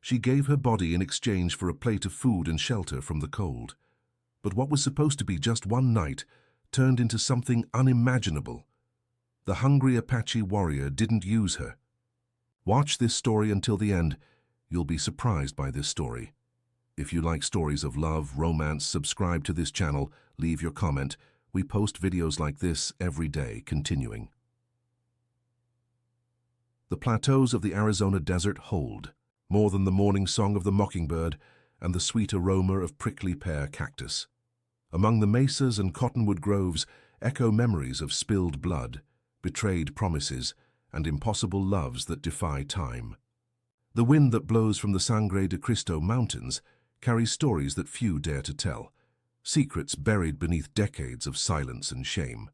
She gave her body in exchange for a plate of food and shelter from the cold. But what was supposed to be just one night turned into something unimaginable. The hungry Apache warrior didn't use her. Watch this story until the end. You'll be surprised by this story. If you like stories of love, romance, subscribe to this channel, leave your comment. We post videos like this every day, continuing. The plateaus of the Arizona desert hold more than the morning song of the mockingbird and the sweet aroma of prickly pear cactus. Among the mesas and cottonwood groves echo memories of spilled blood, betrayed promises, and impossible loves that defy time. The wind that blows from the Sangre de Cristo Mountains carries stories that few dare to tell, secrets buried beneath decades of silence and shame.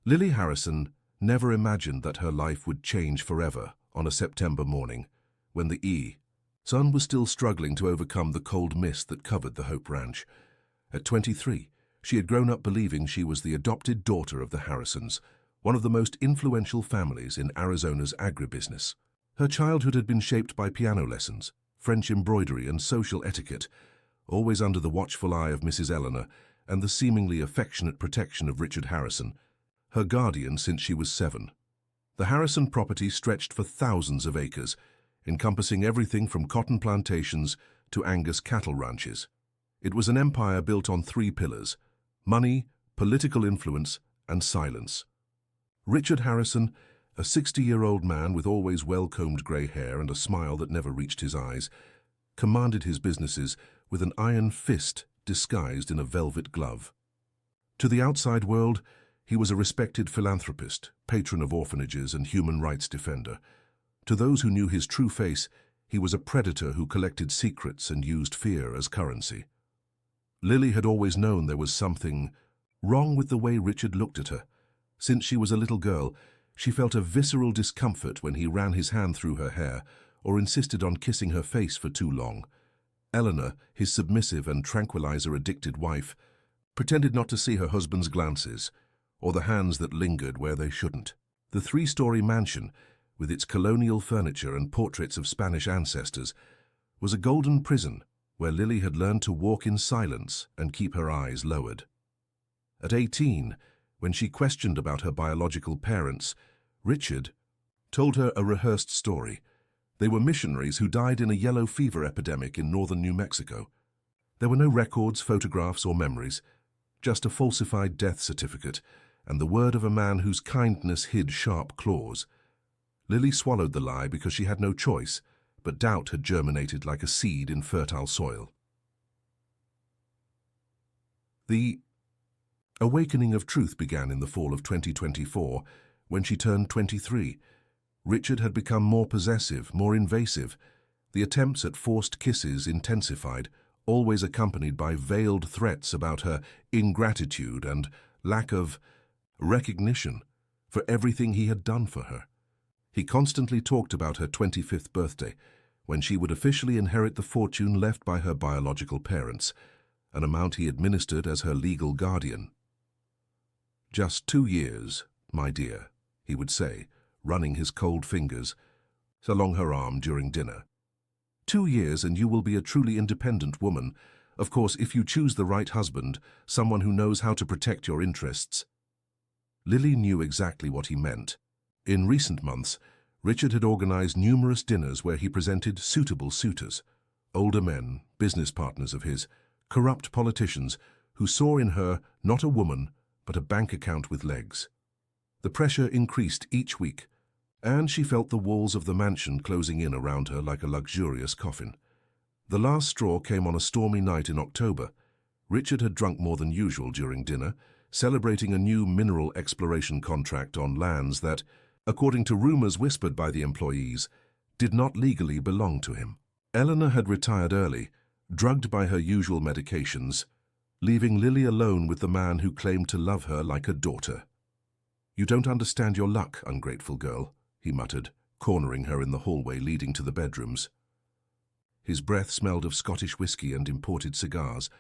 Lily Harrison never imagined that her life would change forever on a September morning, when the sun was still struggling to overcome the cold mist that covered the Hope Ranch. At 23, she had grown up believing she was the adopted daughter of the Harrisons, one of the most influential families in Arizona's agribusiness. Her childhood had been shaped by piano lessons, French embroidery, and social etiquette, always under the watchful eye of Mrs. Eleanor and the seemingly affectionate protection of Richard Harrison, her guardian since she was 7. The Harrison property stretched for thousands of acres, encompassing everything from cotton plantations to Angus cattle ranches. It was an empire built on 3 pillars: money, political influence, and silence. Richard Harrison, a 60-year-old man with always well-combed grey hair and a smile that never reached his eyes, commanded his businesses with an iron fist disguised in a velvet glove. To the outside world, he was a respected philanthropist, patron of orphanages, and human rights defender. To those who knew his true face, he was a predator who collected secrets and used fear as currency. Lily had always known there was something wrong with the way Richard looked at her. Since she was a little girl, she felt a visceral discomfort when he ran his hand through her hair or insisted on kissing her face for too long. Eleanor, his submissive and tranquilizer-addicted wife, pretended not to see her husband's glances or the hands that lingered where they shouldn't. The 3-story mansion, with its colonial furniture and portraits of Spanish ancestors, was a golden prison where Lily had learned to walk in silence and keep her eyes lowered. At 18, when she questioned about her biological parents, Richard told her a rehearsed story. They were missionaries who died in a yellow fever epidemic in northern New Mexico. There were no records, photographs, or memories, just a falsified death certificate and the word of a man whose kindness hid sharp claws. Lily swallowed the lie because she had no choice, but doubt had germinated like a seed in fertile soil. The awakening of truth began in the fall of 2024, when she turned 23. Richard had become more possessive, more invasive. The attempts at forced kisses intensified, always accompanied by veiled threats about her ingratitude and lack of recognition for everything he had done for her. He constantly talked about her 25th birthday, when she would officially inherit the fortune left by her biological parents, an amount he administered as her legal guardian. "Just 2 years, my dear," he would say, running his cold fingers along her arm during dinner. 2 years and you will be a truly independent woman. Of course, if you choose the right husband, someone who knows how to protect your interests. Lily knew exactly what he meant. In recent months, Richard had organized numerous dinners where he presented suitable suitors, older men, business partners of his, corrupt politicians who saw in her not a woman, but a bank account with legs. The pressure increased each week, and she felt the walls of the mansion closing in around her like a luxurious coffin. The last straw came on a stormy night in October. Richard had drunk more than usual during dinner, celebrating a new mineral exploration contract on lands that, according to rumors whispered by the employees, did not legally belong to him. Eleanor had retired early, drugged by her usual medications, leaving Lily alone with the man who claimed to love her like a daughter. "You don't understand your luck, ungrateful girl," he muttered, cornering her in the hallway leading to the bedrooms. His breath smelled of Scottish whiskey and imported cigars.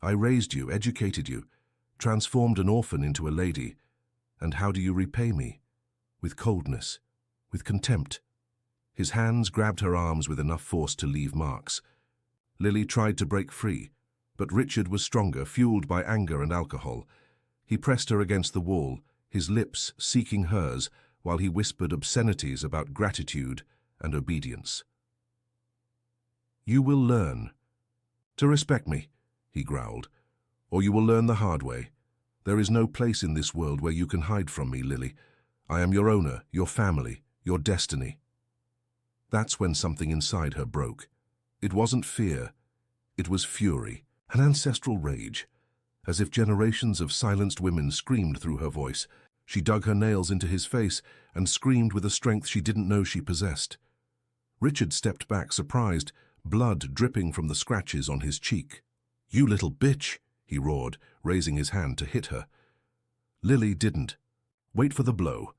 "I raised you, educated you, transformed an orphan into a lady, and how do you repay me? With coldness, with contempt." His hands grabbed her arms with enough force to leave marks. Lily tried to break free, but Richard was stronger, fueled by anger and alcohol. He pressed her against the wall, his lips seeking hers, while he whispered obscenities about gratitude and obedience. "You will learn to respect me," he growled, "or you will learn the hard way. There is no place in this world where you can hide from me, Lily. I am your owner, your family, your destiny." That's when something inside her broke. It wasn't fear. It was fury, an ancestral rage. As if generations of silenced women screamed through her voice, she dug her nails into his face and screamed with a strength she didn't know she possessed. Richard stepped back, surprised, blood dripping from the scratches on his cheek. "You little bitch!" he roared, raising his hand to hit her. Lily didn't wait for the blow.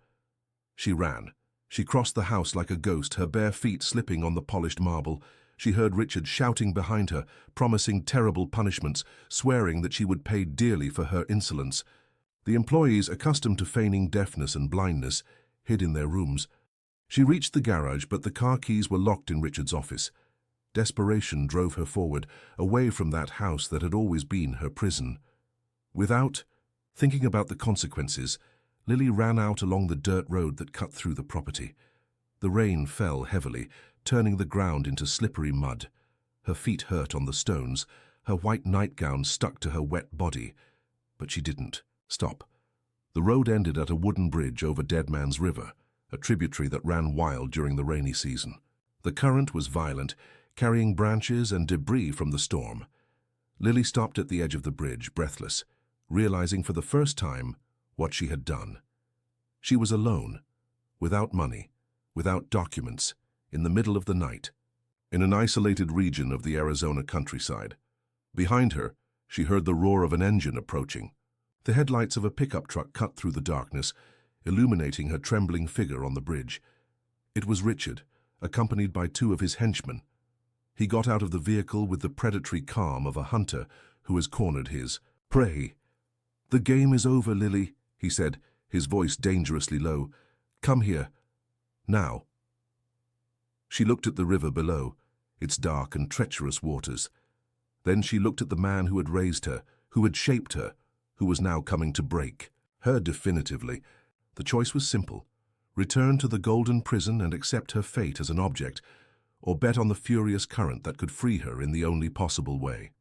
She ran. She crossed the house like a ghost, her bare feet slipping on the polished marble. She heard Richard shouting behind her, promising terrible punishments, swearing that she would pay dearly for her insolence. The employees, accustomed to feigning deafness and blindness, hid in their rooms. She reached the garage, but the car keys were locked in Richard's office. Desperation drove her forward, away from that house that had always been her prison. Without thinking about the consequences, Lily ran out along the dirt road that cut through the property. The rain fell heavily, turning the ground into slippery mud. Her feet hurt on the stones, her white nightgown stuck to her wet body. But she didn't stop. The road ended at a wooden bridge over Dead Man's River, a tributary that ran wild during the rainy season. The current was violent, carrying branches and debris from the storm. Lily stopped at the edge of the bridge, breathless, realizing for the first time what she had done. She was alone, without money, without documents, in the middle of the night, in an isolated region of the Arizona countryside. Behind her, she heard the roar of an engine approaching. The headlights of a pickup truck cut through the darkness, illuminating her trembling figure on the bridge. It was Richard, accompanied by two of his henchmen. He got out of the vehicle with the predatory calm of a hunter who has cornered his prey. "The game is over, Lily," he said, his voice dangerously low. "Come here. Now." She looked at the river below, its dark and treacherous waters. Then she looked at the man who had raised her, who had shaped her, who was now coming to break her definitively. The choice was simple: return to the golden prison and accept her fate as an object, or bet on the furious current that could free her in the only possible way.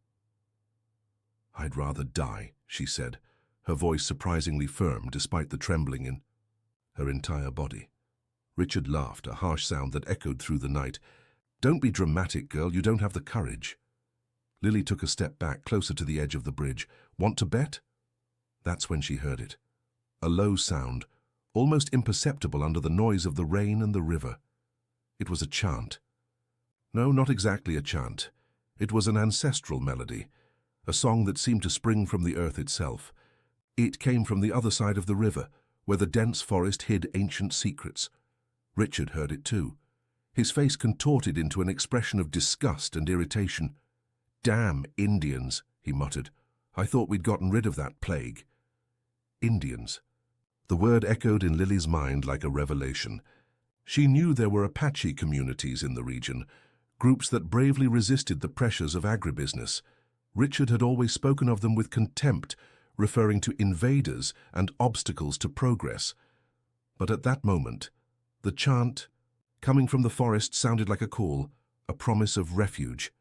"I'd rather die," she said, her voice surprisingly firm despite the trembling in her entire body. Richard laughed, a harsh sound that echoed through the night. "Don't be dramatic, girl, you don't have the courage." Lily took a step back, closer to the edge of the bridge. "Want to bet?" That's when she heard it. A low sound, almost imperceptible under the noise of the rain and the river. It was a chant. No, not exactly a chant. It was an ancestral melody, a song that seemed to spring from the earth itself. It came from the other side of the river, where the dense forest hid ancient secrets. Richard heard it too. His face contorted into an expression of disgust and irritation. "Damn Indians," he muttered. "I thought we'd gotten rid of that plague." Indians. The word echoed in Lily's mind like a revelation. She knew there were Apache communities in the region, groups that bravely resisted the pressures of agribusiness. Richard had always spoken of them with contempt, referring to invaders and obstacles to progress. But at that moment, the chant, coming from the forest, sounded like a call, a promise of refuge.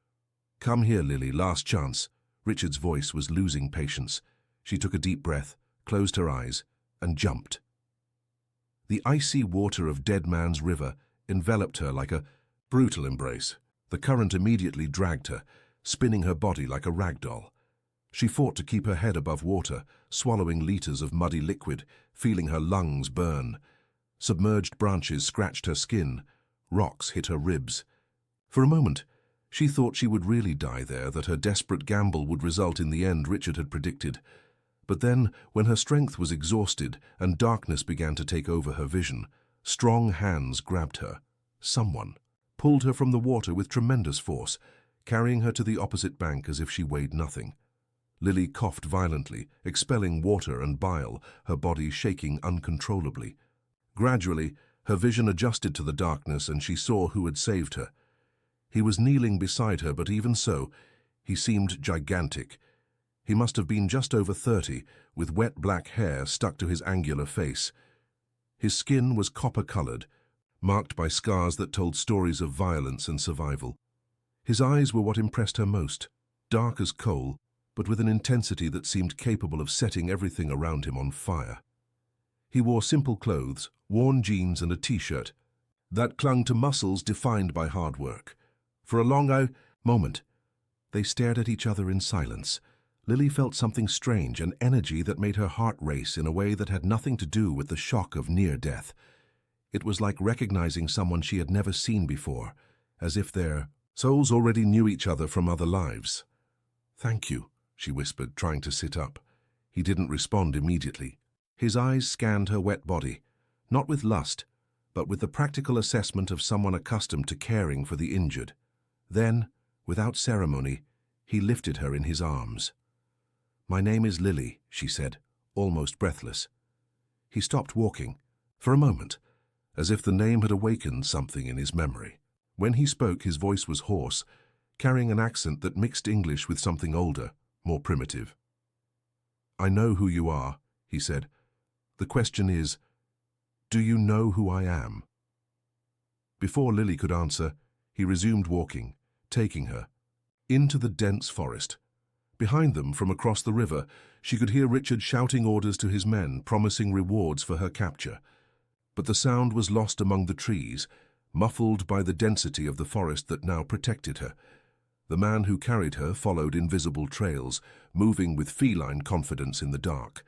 "Come here, Lily, last chance." Richard's voice was losing patience. She took a deep breath, closed her eyes, and jumped. The icy water of Dead Man's River enveloped her like a brutal embrace. The current immediately dragged her, spinning her body like a rag doll. She fought to keep her head above water, swallowing liters of muddy liquid, feeling her lungs burn. Submerged branches scratched her skin. Rocks hit her ribs. For a moment, she thought she would really die there, that her desperate gamble would result in the end Richard had predicted. But then, when her strength was exhausted and darkness began to take over her vision, strong hands grabbed her. Someone pulled her from the water with tremendous force, carrying her to the opposite bank as if she weighed nothing. Lily coughed violently, expelling water and bile, her body shaking uncontrollably. Gradually, Her vision adjusted to the darkness and she saw who had saved her. He was kneeling beside her, but even so, he seemed gigantic. He must have been just over 30, with wet black hair stuck to his angular face. His skin was copper-colored, marked by scars that told stories of violence and survival. His eyes were what impressed her most, dark as coal, but with an intensity that seemed capable of setting everything around him on fire. He wore simple clothes, worn jeans and a t-shirt that clung to muscles defined by hard work. For a long moment, they stared at each other in silence. Lily felt something strange, an energy that made her heart race in a way that had nothing to do with the shock of near death. It was like recognizing someone she had never seen before, as if their souls already knew each other from other lives. "Thank you," she whispered, trying to sit up. He didn't respond immediately. His eyes scanned her wet body, not with lust, but with the practical assessment of someone accustomed to caring for the injured. Then, without ceremony, he lifted her in his arms. "My name is Lily," she said, almost breathless. He stopped walking, for a moment, as if the name had awakened something in his memory. When he spoke, his voice was hoarse, carrying an accent that mixed English with something older, more primitive. "I know who you are," he said. "The question is, do you know who I am?" Before Lily could answer, he resumed walking, taking her into the dense forest. Behind them, from across the river, she could hear Richard shouting orders to his men, promising rewards for her capture. But the sound was lost among the trees, muffled by the density of the forest that now protected her. The man who carried her followed invisible trails, moving with feline confidence in the dark.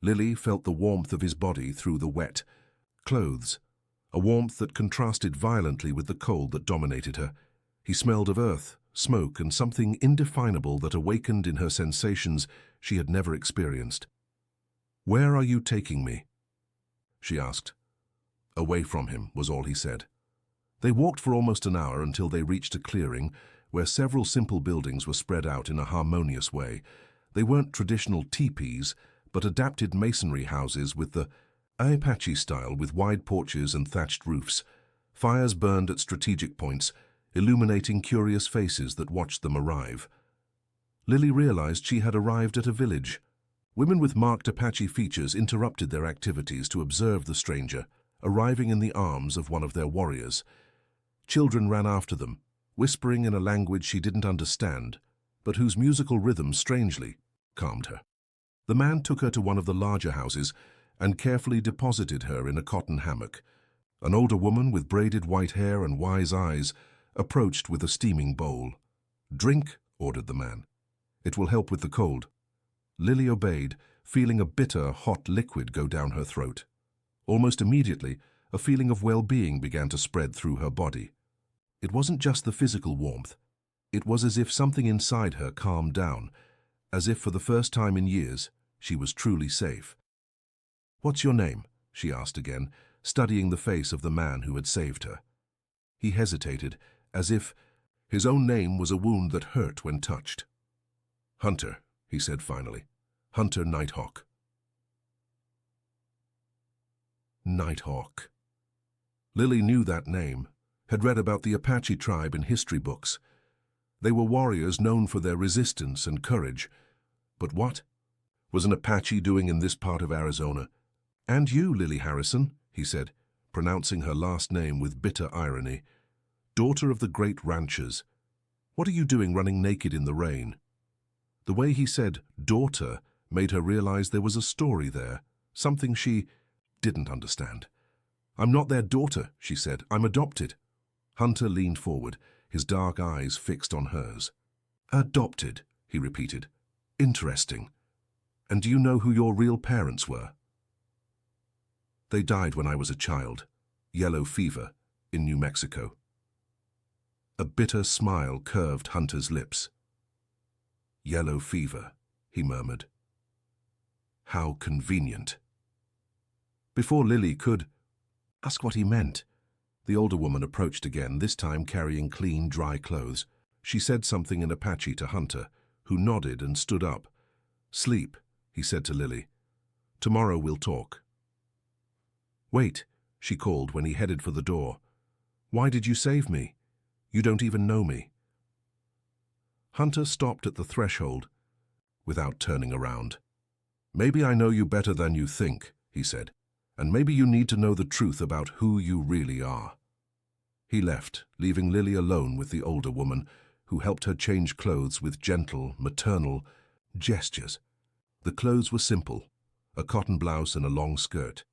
Lily felt the warmth of his body through the wet clothes, a warmth that contrasted violently with the cold that dominated her. He smelled of earth, smoke, and something indefinable that awakened in her sensations she had never experienced. "Where are you taking me?" she asked. "Away from him," was all he said. They walked for almost an hour until they reached a clearing where several simple buildings were spread out in a harmonious way. They weren't traditional teepees, but adapted masonry houses with the Apache style, with wide porches and thatched roofs. Fires burned at strategic points, illuminating curious faces that watched them arrive. Lily realized she had arrived at a village. Women with marked Apache features interrupted their activities to observe the stranger, arriving in the arms of one of their warriors. Children ran after them, whispering in a language she didn't understand, but whose musical rhythm strangely calmed her. The man took her to one of the larger houses and carefully deposited her in a cotton hammock. An older woman with braided white hair and wise eyes approached with a steaming bowl. "Drink," ordered the man. "It will help with the cold." Lily obeyed, feeling a bitter, hot liquid go down her throat. Almost immediately, a feeling of well-being began to spread through her body. It wasn't just the physical warmth. It was as if something inside her calmed down, as if for the first time in years she was truly safe. "What's your name?" she asked again, studying the face of the man who had saved her. He hesitated, as if his own name was a wound that hurt when touched. "Hunter," he said finally. "Hunter Nighthawk." Nighthawk. Lily knew that name, had read about the Apache tribe in history books. They were warriors known for their resistance and courage. But what was an Apache doing in this part of Arizona? "And you, Lily Harrison," he said, pronouncing her last name with bitter irony. "Daughter of the great ranchers. What are you doing running naked in the rain?" The way he said "daughter" made her realize there was a story there, something she didn't understand. "I'm not their daughter," she said. "I'm adopted." Hunter leaned forward, his dark eyes fixed on hers. "Adopted," he repeated. "Interesting. And do you know who your real parents were?" "They died when I was a child. Yellow fever, in New Mexico." A bitter smile curved Hunter's lips. "Yellow fever," he murmured. "How convenient." Before Lily could ask what he meant, the older woman approached again, this time carrying clean, dry clothes. She said something in Apache to Hunter, who nodded and stood up. "Sleep," he said to Lily. "Tomorrow we'll talk." "Wait," she called when he headed for the door. "Why did you save me? You don't even know me." Hunter stopped at the threshold without turning around. "Maybe I know you better than you think," he said, "and maybe you need to know the truth about who you really are." He left, leaving Lily alone with the older woman, who helped her change clothes with gentle, maternal gestures. The clothes were simple, a cotton blouse and a long skirt,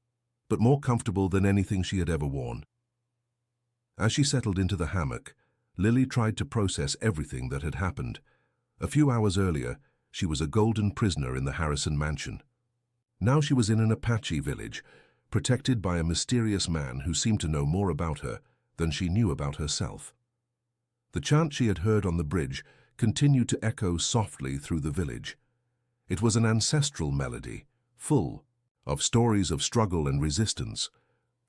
but more comfortable than anything she had ever worn. As she settled into the hammock, Lily tried to process everything that had happened. A few hours earlier, she was a golden prisoner in the Harrison mansion. Now she was in an Apache village, protected by a mysterious man who seemed to know more about her than she knew about herself. The chant she had heard on the bridge continued to echo softly through the village. It was an ancestral melody, full of stories of struggle and resistance.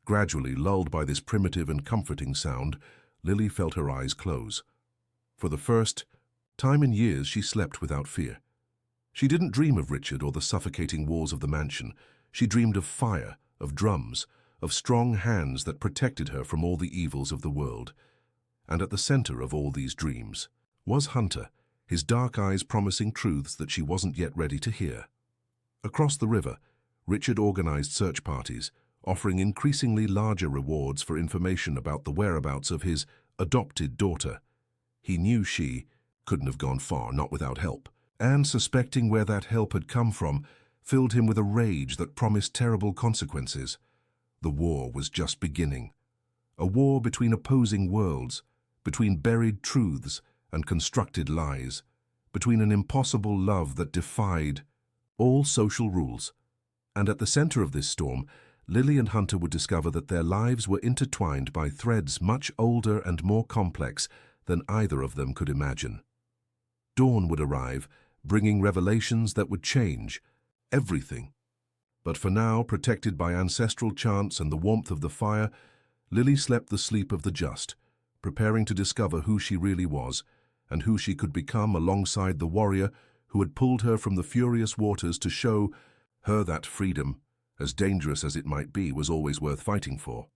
Gradually, lulled by this primitive and comforting sound, Lily felt her eyes close. For the first time in years, she slept without fear. She didn't dream of Richard or the suffocating walls of the mansion. She dreamed of fire, of drums, of strong hands that protected her from all the evils of the world. And at the center of all these dreams was Hunter, his dark eyes promising truths that she wasn't yet ready to hear. Across the river, Richard organized search parties, offering increasingly larger rewards for information about the whereabouts of his adopted daughter. He knew she couldn't have gone far, not without help, and suspecting where that help had come from filled him with a rage that promised terrible consequences. The war was just beginning. A war between opposing worlds, between buried truths and constructed lies, between an impossible love that defied all social rules. And at the center of this storm, Lily and Hunter would discover that their lives were intertwined by threads much older and more complex than either of them could imagine. Dawn would arrive, bringing revelations that would change everything. But for now, protected by ancestral chants and the warmth of the fire, Lily slept the sleep of the just, preparing to discover who she really was and who she could become alongside the warrior who had pulled her from the furious waters to show her that freedom, as dangerous as it might be, was always worth fighting for.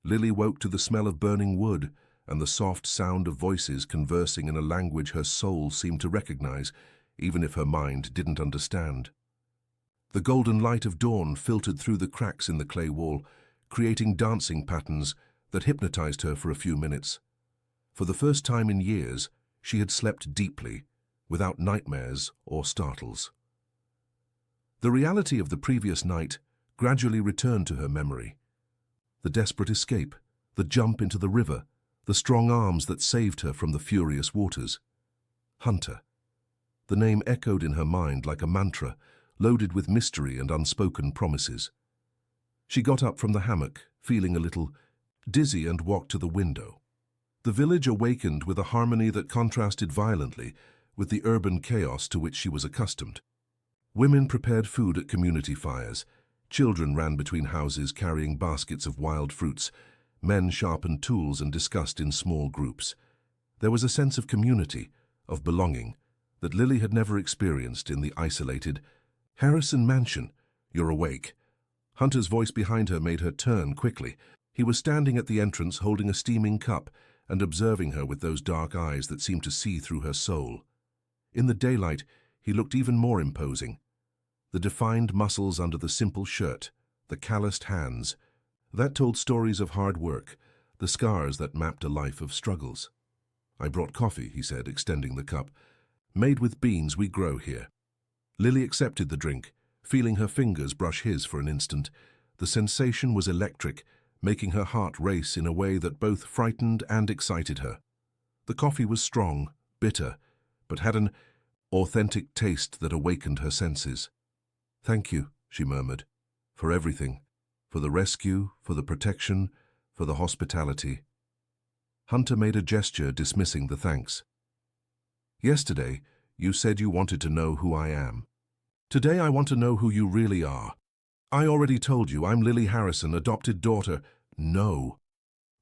Lily woke to the smell of burning wood and the soft sound of voices conversing in a language her soul seemed to recognize, even if her mind didn't understand. The golden light of dawn filtered through the cracks in the clay wall, creating dancing patterns that hypnotized her for a few minutes. For the first time in years, she had slept deeply, without nightmares or startles. The reality of the previous night gradually returned to her memory. The desperate escape, the jump into the river, the strong arms that saved her from the furious waters. Hunter. The name echoed in her mind like a mantra, loaded with mystery and unspoken promises. She got up from the hammock, feeling a little dizzy, and walked to the window. The village awakened with a harmony that contrasted violently with the urban chaos to which she was accustomed. Women prepared food at community fires. Children ran between houses carrying baskets of wild fruits. Men sharpened tools and discussed in small groups. There was a sense of community, of belonging, that Lily had never experienced in the isolated Harrison mansion. "You're awake." Hunter's voice behind her made her turn quickly. He was standing at the entrance holding a steaming cup and observing her with those dark eyes that seemed to see through her soul. In the daylight, he looked even more imposing. The defined muscles under the simple shirt, the calloused hands, that told stories of hard work, the scars that mapped a life of struggles. "I brought coffee," he said, extending the cup. "Made with beans we grow here." Lily accepted the drink, feeling her fingers brush his for an instant. The sensation was electric, making her heart race in a way that both frightened and excited her. The coffee was strong, bitter, but had an authentic taste that awakened her senses. "Thank you," she murmured, "for everything, for the rescue, for the protection, for the hospitality." Hunter made a gesture dismissing the thanks. "Yesterday, you said you wanted to know who I am. Today I want to know who you really are. I already told you I'm Lily Harrison, adopted daughter." "No."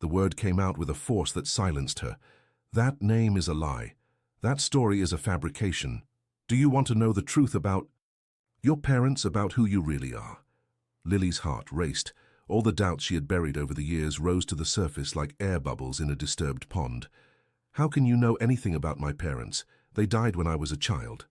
The word came out with a force that silenced her. "That name is a lie. That story is a fabrication. Do you want to know the truth about your parents, about who you really are?" Lily's heart raced. All the doubts she had buried over the years rose to the surface like air bubbles in a disturbed pond. "How can you know anything about my parents? They died when I was a child."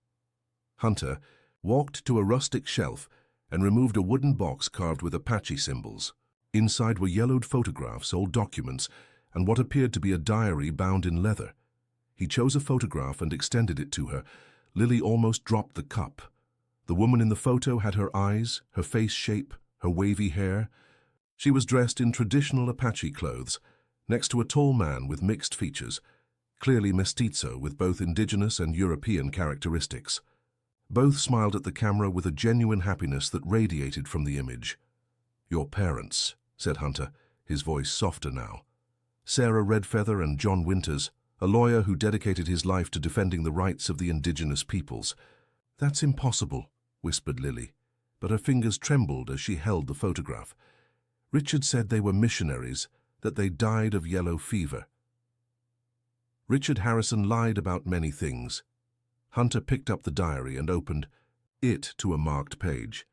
Hunter walked to a rustic shelf and removed a wooden box carved with Apache symbols. Inside were yellowed photographs, old documents, and what appeared to be a diary bound in leather. He chose a photograph and extended it to her. Lily almost dropped the cup. The woman in the photo had her eyes, her face shape, her wavy hair. She was dressed in traditional Apache clothes, next to a tall man with mixed features, clearly mestizo with both indigenous and European characteristics. Both smiled at the camera with a genuine happiness that radiated from the image. "Your parents," said Hunter, his voice softer now. "Sarah Redfeather and John Winters, a lawyer who dedicated his life to defending the rights of the indigenous peoples." "That's impossible," whispered Lily, but her fingers trembled as she held the photograph. "Richard said they were missionaries, that they died of yellow fever." Richard Harrison lied about many things. Hunter picked up the diary and opened it to a marked page.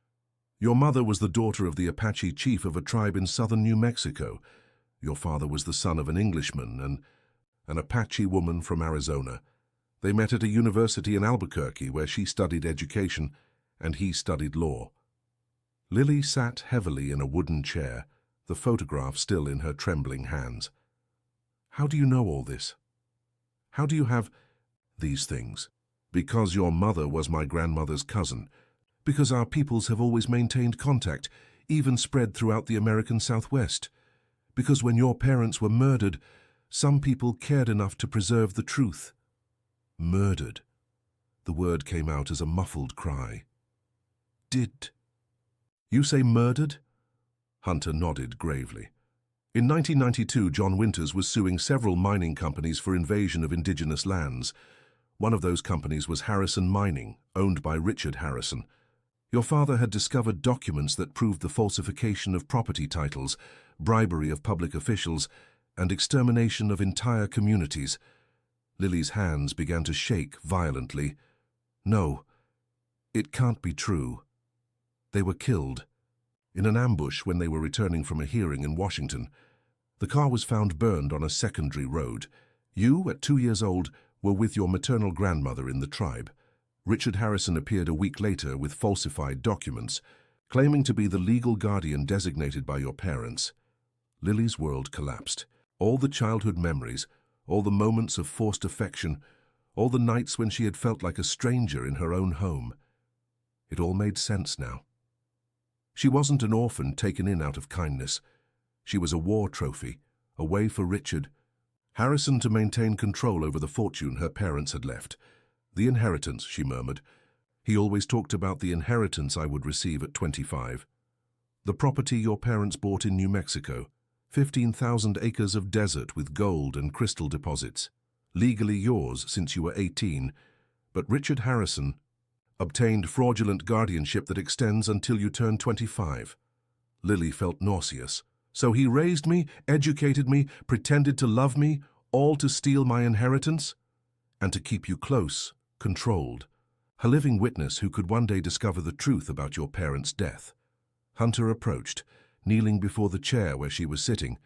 "Your mother was the daughter of the Apache chief of a tribe in southern New Mexico. Your father was the son of an Englishman and an Apache woman from Arizona. They met at a university in Albuquerque where she studied education and he studied law." Lily sat heavily in a wooden chair, the photograph still in her trembling hands. "How do you know all this? How do you have these things?" "Because your mother was my grandmother's cousin. Because our peoples have always maintained contact, even spread throughout the American Southwest. Because when your parents were murdered, some people cared enough to preserve the truth." "Murdered." The word came out as a muffled cry. "Did you say murdered?" Hunter nodded gravely. In 1992, John Winters was suing several mining companies for invasion of indigenous lands. One of those companies was Harrison Mining, owned by Richard Harrison. Your father had discovered documents that proved the falsification of property titles, bribery of public officials, and extermination of entire communities. Lily's hands began to shake violently. "No, it can't be true. They were killed in an ambush when they were returning from a hearing in Washington. The car was found burned on a secondary road. You, at 2 years old, were with your maternal grandmother in the tribe. Richard Harrison appeared a week later with falsified documents, claiming to be the legal guardian designated by your parents." Lily's world collapsed. All the childhood memories, all the moments of forced affection, all the nights when she had felt like a stranger in her own home. It all made sense now. She wasn't an orphan taken in out of kindness. She was a war trophy, a way for Richard Harrison to maintain control over the fortune her parents had left. "The inheritance," she murmured. "He always talked about the inheritance I would receive at 25. The property your parents bought in New Mexico, 15,000 acres of desert with gold and crystal deposits. Legally yours since you were 18, but Richard Harrison obtained fraudulent guardianship that extends until you turn 25. Lily felt nauseous. "So he raised me, educated me, pretended to love me, all to steal my inheritance? And to keep you close, controlled. A living witness who could one day discover the truth about your parents' death." Hunter approached, kneeling before the chair where she was sitting.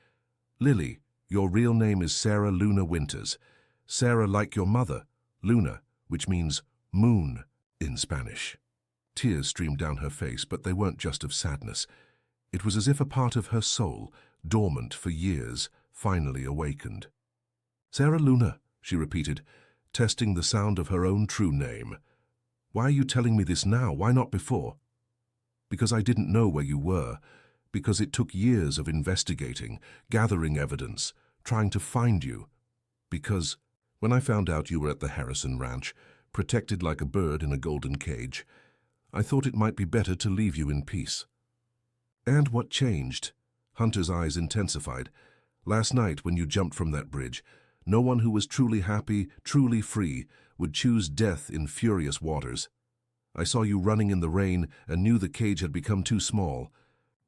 "Lily, your real name is Sarah Luna Winters. Sarah like your mother, Luna, which means moon in Spanish." Tears streamed down her face, but they weren't just of sadness. It was as if a part of her soul, dormant for years, finally awakened. "Sarah Luna," she repeated, testing the sound of her own true name. "Why are you telling me this now? Why not before?" "Because I didn't know where you were. Because it took years of investigating, gathering evidence, trying to find you. Because when I found out you were at the Harrison Ranch, protected like a bird in a golden cage, I thought it might be better to leave you in peace." "And what changed?" Hunter's eyes intensified. "Last night, when you jumped from that bridge, no one who was truly happy, truly free, would choose death in furious waters. I saw you running in the rain and knew the cage had become too small."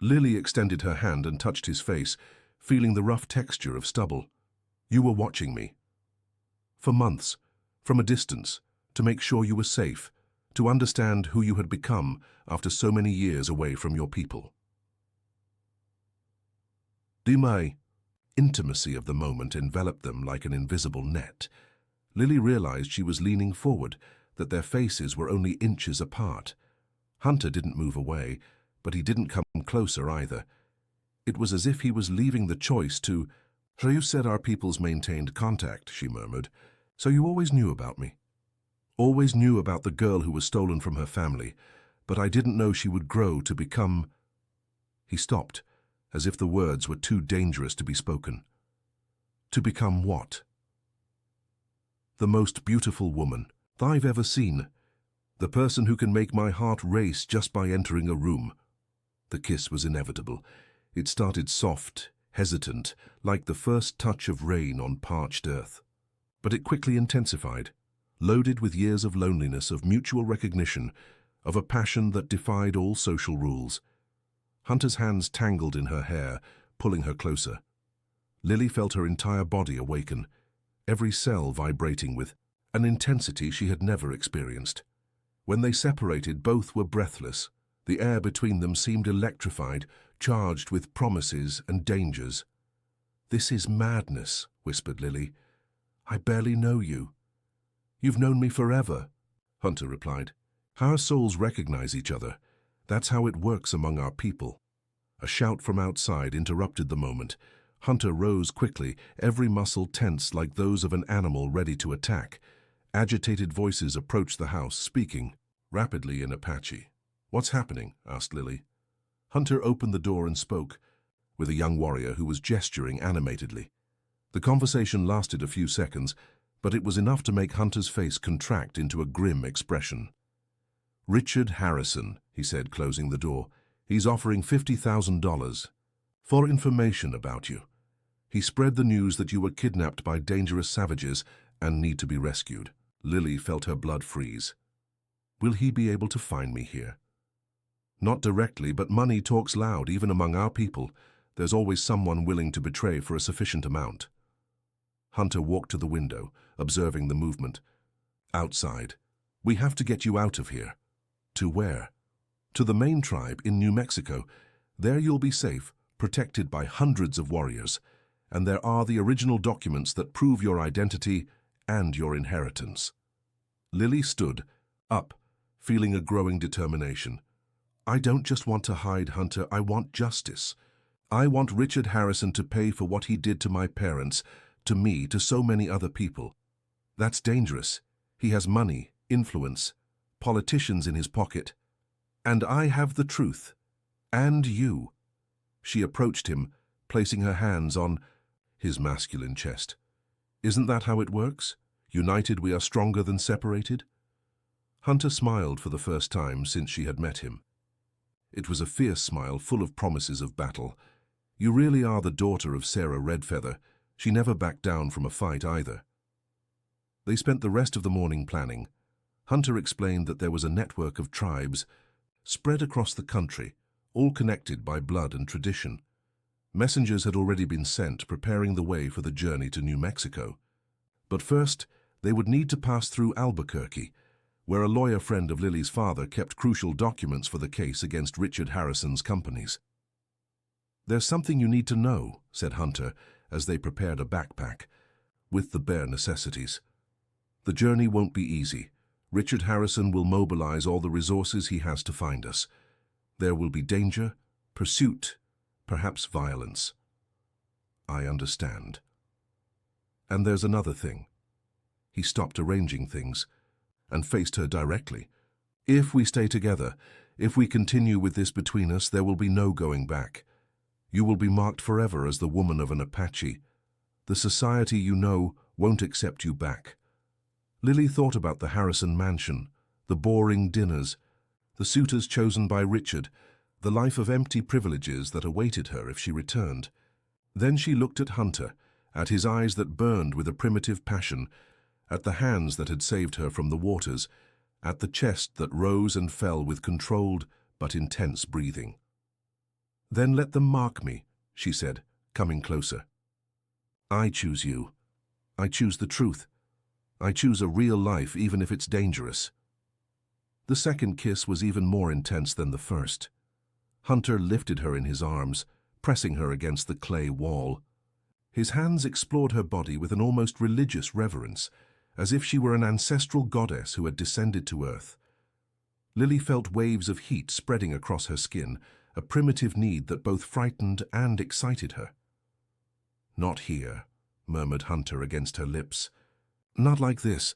Lily extended her hand and touched his face, feeling the rough texture of stubble. "You were watching me. For months, from a distance, to make sure you were safe, to understand who you had become after so many years away from your people." The intimacy of the moment enveloped them like an invisible net. Lily realized she was leaning forward, that their faces were only inches apart. Hunter didn't move away, but he didn't come closer either. It was as if he was leaving the choice to— "So you said our peoples maintained contact," she murmured. "So you always knew about me?" "Always knew about the girl who was stolen from her family, but I didn't know she would grow to become—" He stopped, as if the words were too dangerous to be spoken. "To become what?" "The most beautiful woman I've ever seen. The person who can make my heart race just by entering a room." The kiss was inevitable. It started soft, hesitant, like the first touch of rain on parched earth. But it quickly intensified, loaded with years of loneliness, of mutual recognition, of a passion that defied all social rules. Hunter's hands tangled in her hair, pulling her closer. Lily felt her entire body awaken, every cell vibrating with an intensity she had never experienced. When they separated, both were breathless. The air between them seemed electrified, charged with promises and dangers. "This is madness," whispered Lily. "I barely know you." "You've known me forever," Hunter replied. "Our souls recognize each other. That's how it works among our people." A shout from outside interrupted the moment. Hunter rose quickly, every muscle tense like those of an animal ready to attack. Agitated voices approached the house, speaking rapidly in Apache. "What's happening?" asked Lily. Hunter opened the door and spoke, with a young warrior who was gesturing animatedly. The conversation lasted a few seconds, but it was enough to make Hunter's face contract into a grim expression. "Richard Harrison," he said, closing the door. "He's offering $50,000 for information about you. He spread the news that you were kidnapped by dangerous savages and need to be rescued." Lily felt her blood freeze. "Will he be able to find me here?" "Not directly, but money talks loud, even among our people. There's always someone willing to betray for a sufficient amount." Hunter walked to the window, observing the movement. "Outside. We have to get you out of here." "To where?" "To the main tribe in New Mexico. There you'll be safe, protected by hundreds of warriors. And there are the original documents that prove your identity and your inheritance." Lily stood up, feeling a growing determination. "I don't just want to hide, Hunter. I want justice. I want Richard Harrison to pay for what he did to my parents, to me, to so many other people. That's dangerous. He has money, influence, politicians in his pocket. And I have the truth. And you." She approached him, placing her hands on his masculine chest. "Isn't that how it works? United we are stronger than separated?" Hunter smiled for the first time since she had met him. It was a fierce smile, full of promises of battle. "You really are the daughter of Sarah Redfeather. She never backed down from a fight either." They spent the rest of the morning planning. Hunter explained that there was a network of tribes spread across the country, all connected by blood and tradition. Messengers had already been sent, preparing the way for the journey to New Mexico. But first, they would need to pass through Albuquerque, where a lawyer friend of Lily's father kept crucial documents for the case against Richard Harrison's companies. "There's something you need to know," said Hunter, as they prepared a backpack, with the bare necessities. "The journey won't be easy. Richard Harrison will mobilize all the resources he has to find us. There will be danger, pursuit, perhaps violence." "I understand. And there's another thing." He stopped arranging things and faced her directly. "If we stay together, if we continue with this between us, there will be no going back. You will be marked forever as the woman of an Apache. The society you know won't accept you back." Lily thought about the Harrison mansion, the boring dinners, the suitors chosen by Richard, the life of empty privileges that awaited her if she returned. Then she looked at Hunter, at his eyes that burned with a primitive passion, at the hands that had saved her from the waters, at the chest that rose and fell with controlled but intense breathing. "Then let them mark me," she said, coming closer. "I choose you. I choose the truth. I choose a real life, even if it's dangerous." The second kiss was even more intense than the first. Hunter lifted her in his arms, pressing her against the clay wall. His hands explored her body with an almost religious reverence, as if she were an ancestral goddess who had descended to earth. Lily felt waves of heat spreading across her skin, a primitive need that both frightened and excited her. "Not here," murmured Hunter against her lips. "Not like this.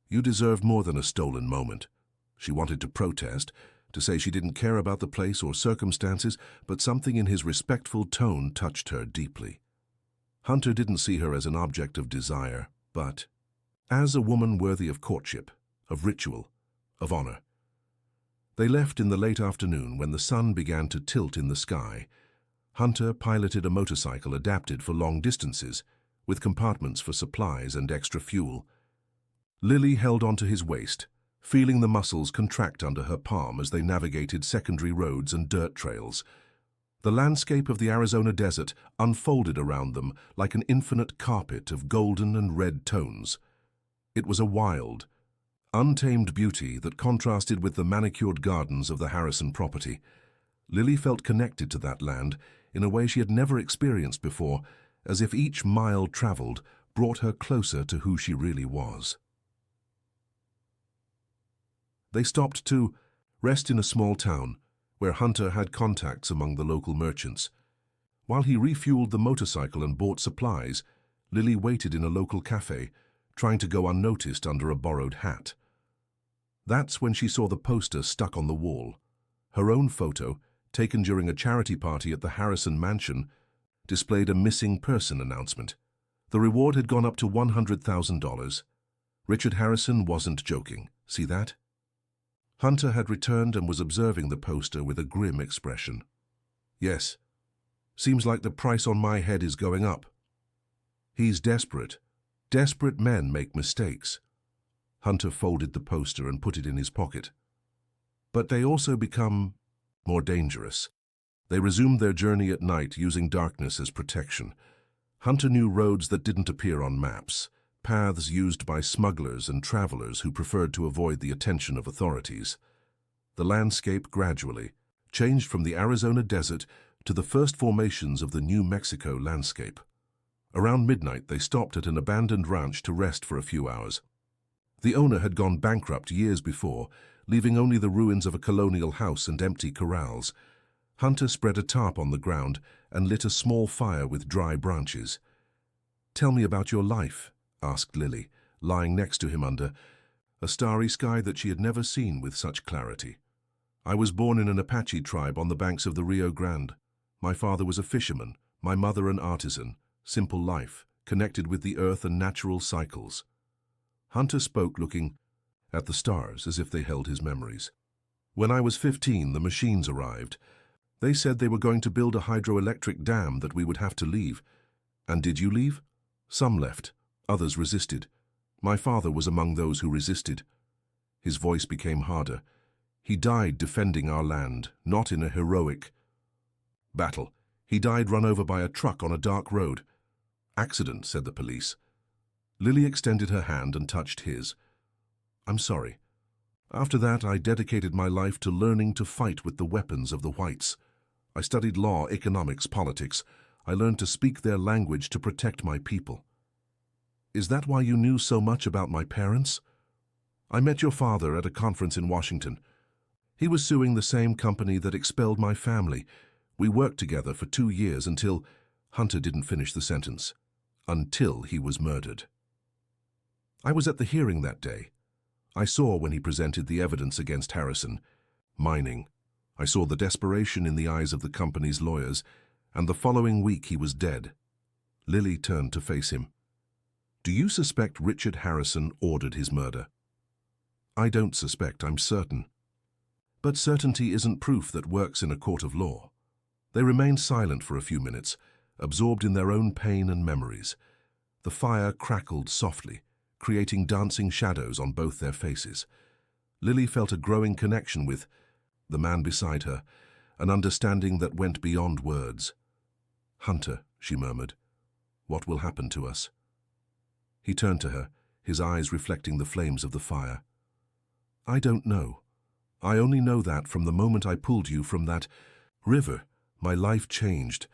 You deserve more than a stolen moment." She wanted to protest, to say she didn't care about the place or circumstances, but something in his respectful tone touched her deeply. Hunter didn't see her as an object of desire, but as a woman worthy of courtship, of ritual, of honor. They left in the late afternoon when the sun began to tilt in the sky. Hunter piloted a motorcycle adapted for long distances, with compartments for supplies and extra fuel. Lily held onto his waist, feeling the muscles contract under her palm as they navigated secondary roads and dirt trails. The landscape of the Arizona desert unfolded around them like an infinite carpet of golden and red tones. It was a wild, untamed beauty that contrasted with the manicured gardens of the Harrison property. Lily felt connected to that land in a way she had never experienced before, as if each mile traveled brought her closer to who she really was. They stopped to rest in a small town, where Hunter had contacts among the local merchants. While he refueled the motorcycle and bought supplies, Lily waited in a local cafe, trying to go unnoticed under a borrowed hat. That's when she saw the poster stuck on the wall. Her own photo, taken during a charity party at the Harrison mansion, displayed a missing person announcement. The reward had gone up to $100,000. Richard Harrison wasn't joking. See that? Hunter had returned and was observing the poster with a grim expression. "Yes. Seems like the price on my head is going up." "He's desperate. Desperate men make mistakes." Hunter folded the poster and put it in his pocket. "But they also become more dangerous." They resumed their journey at night, using darkness as protection. Hunter knew roads that didn't appear on maps, paths used by smugglers and travelers who preferred to avoid the attention of authorities. The landscape gradually changed from the Arizona desert to the first formations of the New Mexico landscape. Around midnight, they stopped at an abandoned ranch to rest for a few hours. The owner had gone bankrupt years before, leaving only the ruins of a colonial house and empty corrals. Hunter spread a tarp on the ground and lit a small fire with dry branches. "Tell me about your life," asked Lily, lying next to him under a starry sky that she had never seen with such clarity. "I was born in an Apache tribe on the banks of the Rio Grande. My father was a fisherman, my mother an artisan. Simple life, connected with the earth and natural cycles." Hunter spoke, looking at the stars as if they held his memories. "When I was 15, the machines arrived. They said they were going to build a hydroelectric dam that we would have to leave. And did you leave?" "Some left. Others resisted. My father was among those who resisted." His voice became harder. "He died defending our land, not in a heroic battle. He died run over by a truck on a dark road." "Accident," said the police. Lily extended her hand and touched his. "I'm sorry. After that, I dedicated my life to learning to fight with the weapons of the whites. I studied law, economics, politics. I learned to speak their language to protect my people." "Is that why you knew so much about my parents?" "I met your father at a conference in Washington. He was suing the same company that expelled my family. We worked together for 2 years until—" Hunter didn't finish the sentence. "Until he was murdered." "I was at the hearing that day. I saw when he presented the evidence against Harrison. Mining. I saw the desperation in the eyes of the company's lawyers, and the following week he was dead." Lily turned to face him. "Do you suspect Richard Harrison ordered his murder?" "I don't suspect, I'm certain." "But certainty isn't proof that works in a court of law." They remained silent for a few minutes, absorbed in their own pain and memories. The fire crackled softly, creating dancing shadows on both their faces. Lily felt a growing connection with the man beside her, an understanding that went beyond words. "Hunter," she murmured, "what will happen to us?" He turned to her, his eyes reflecting the flames of the fire. "I don't know. I only know that from the moment I pulled you from that river, My life changed.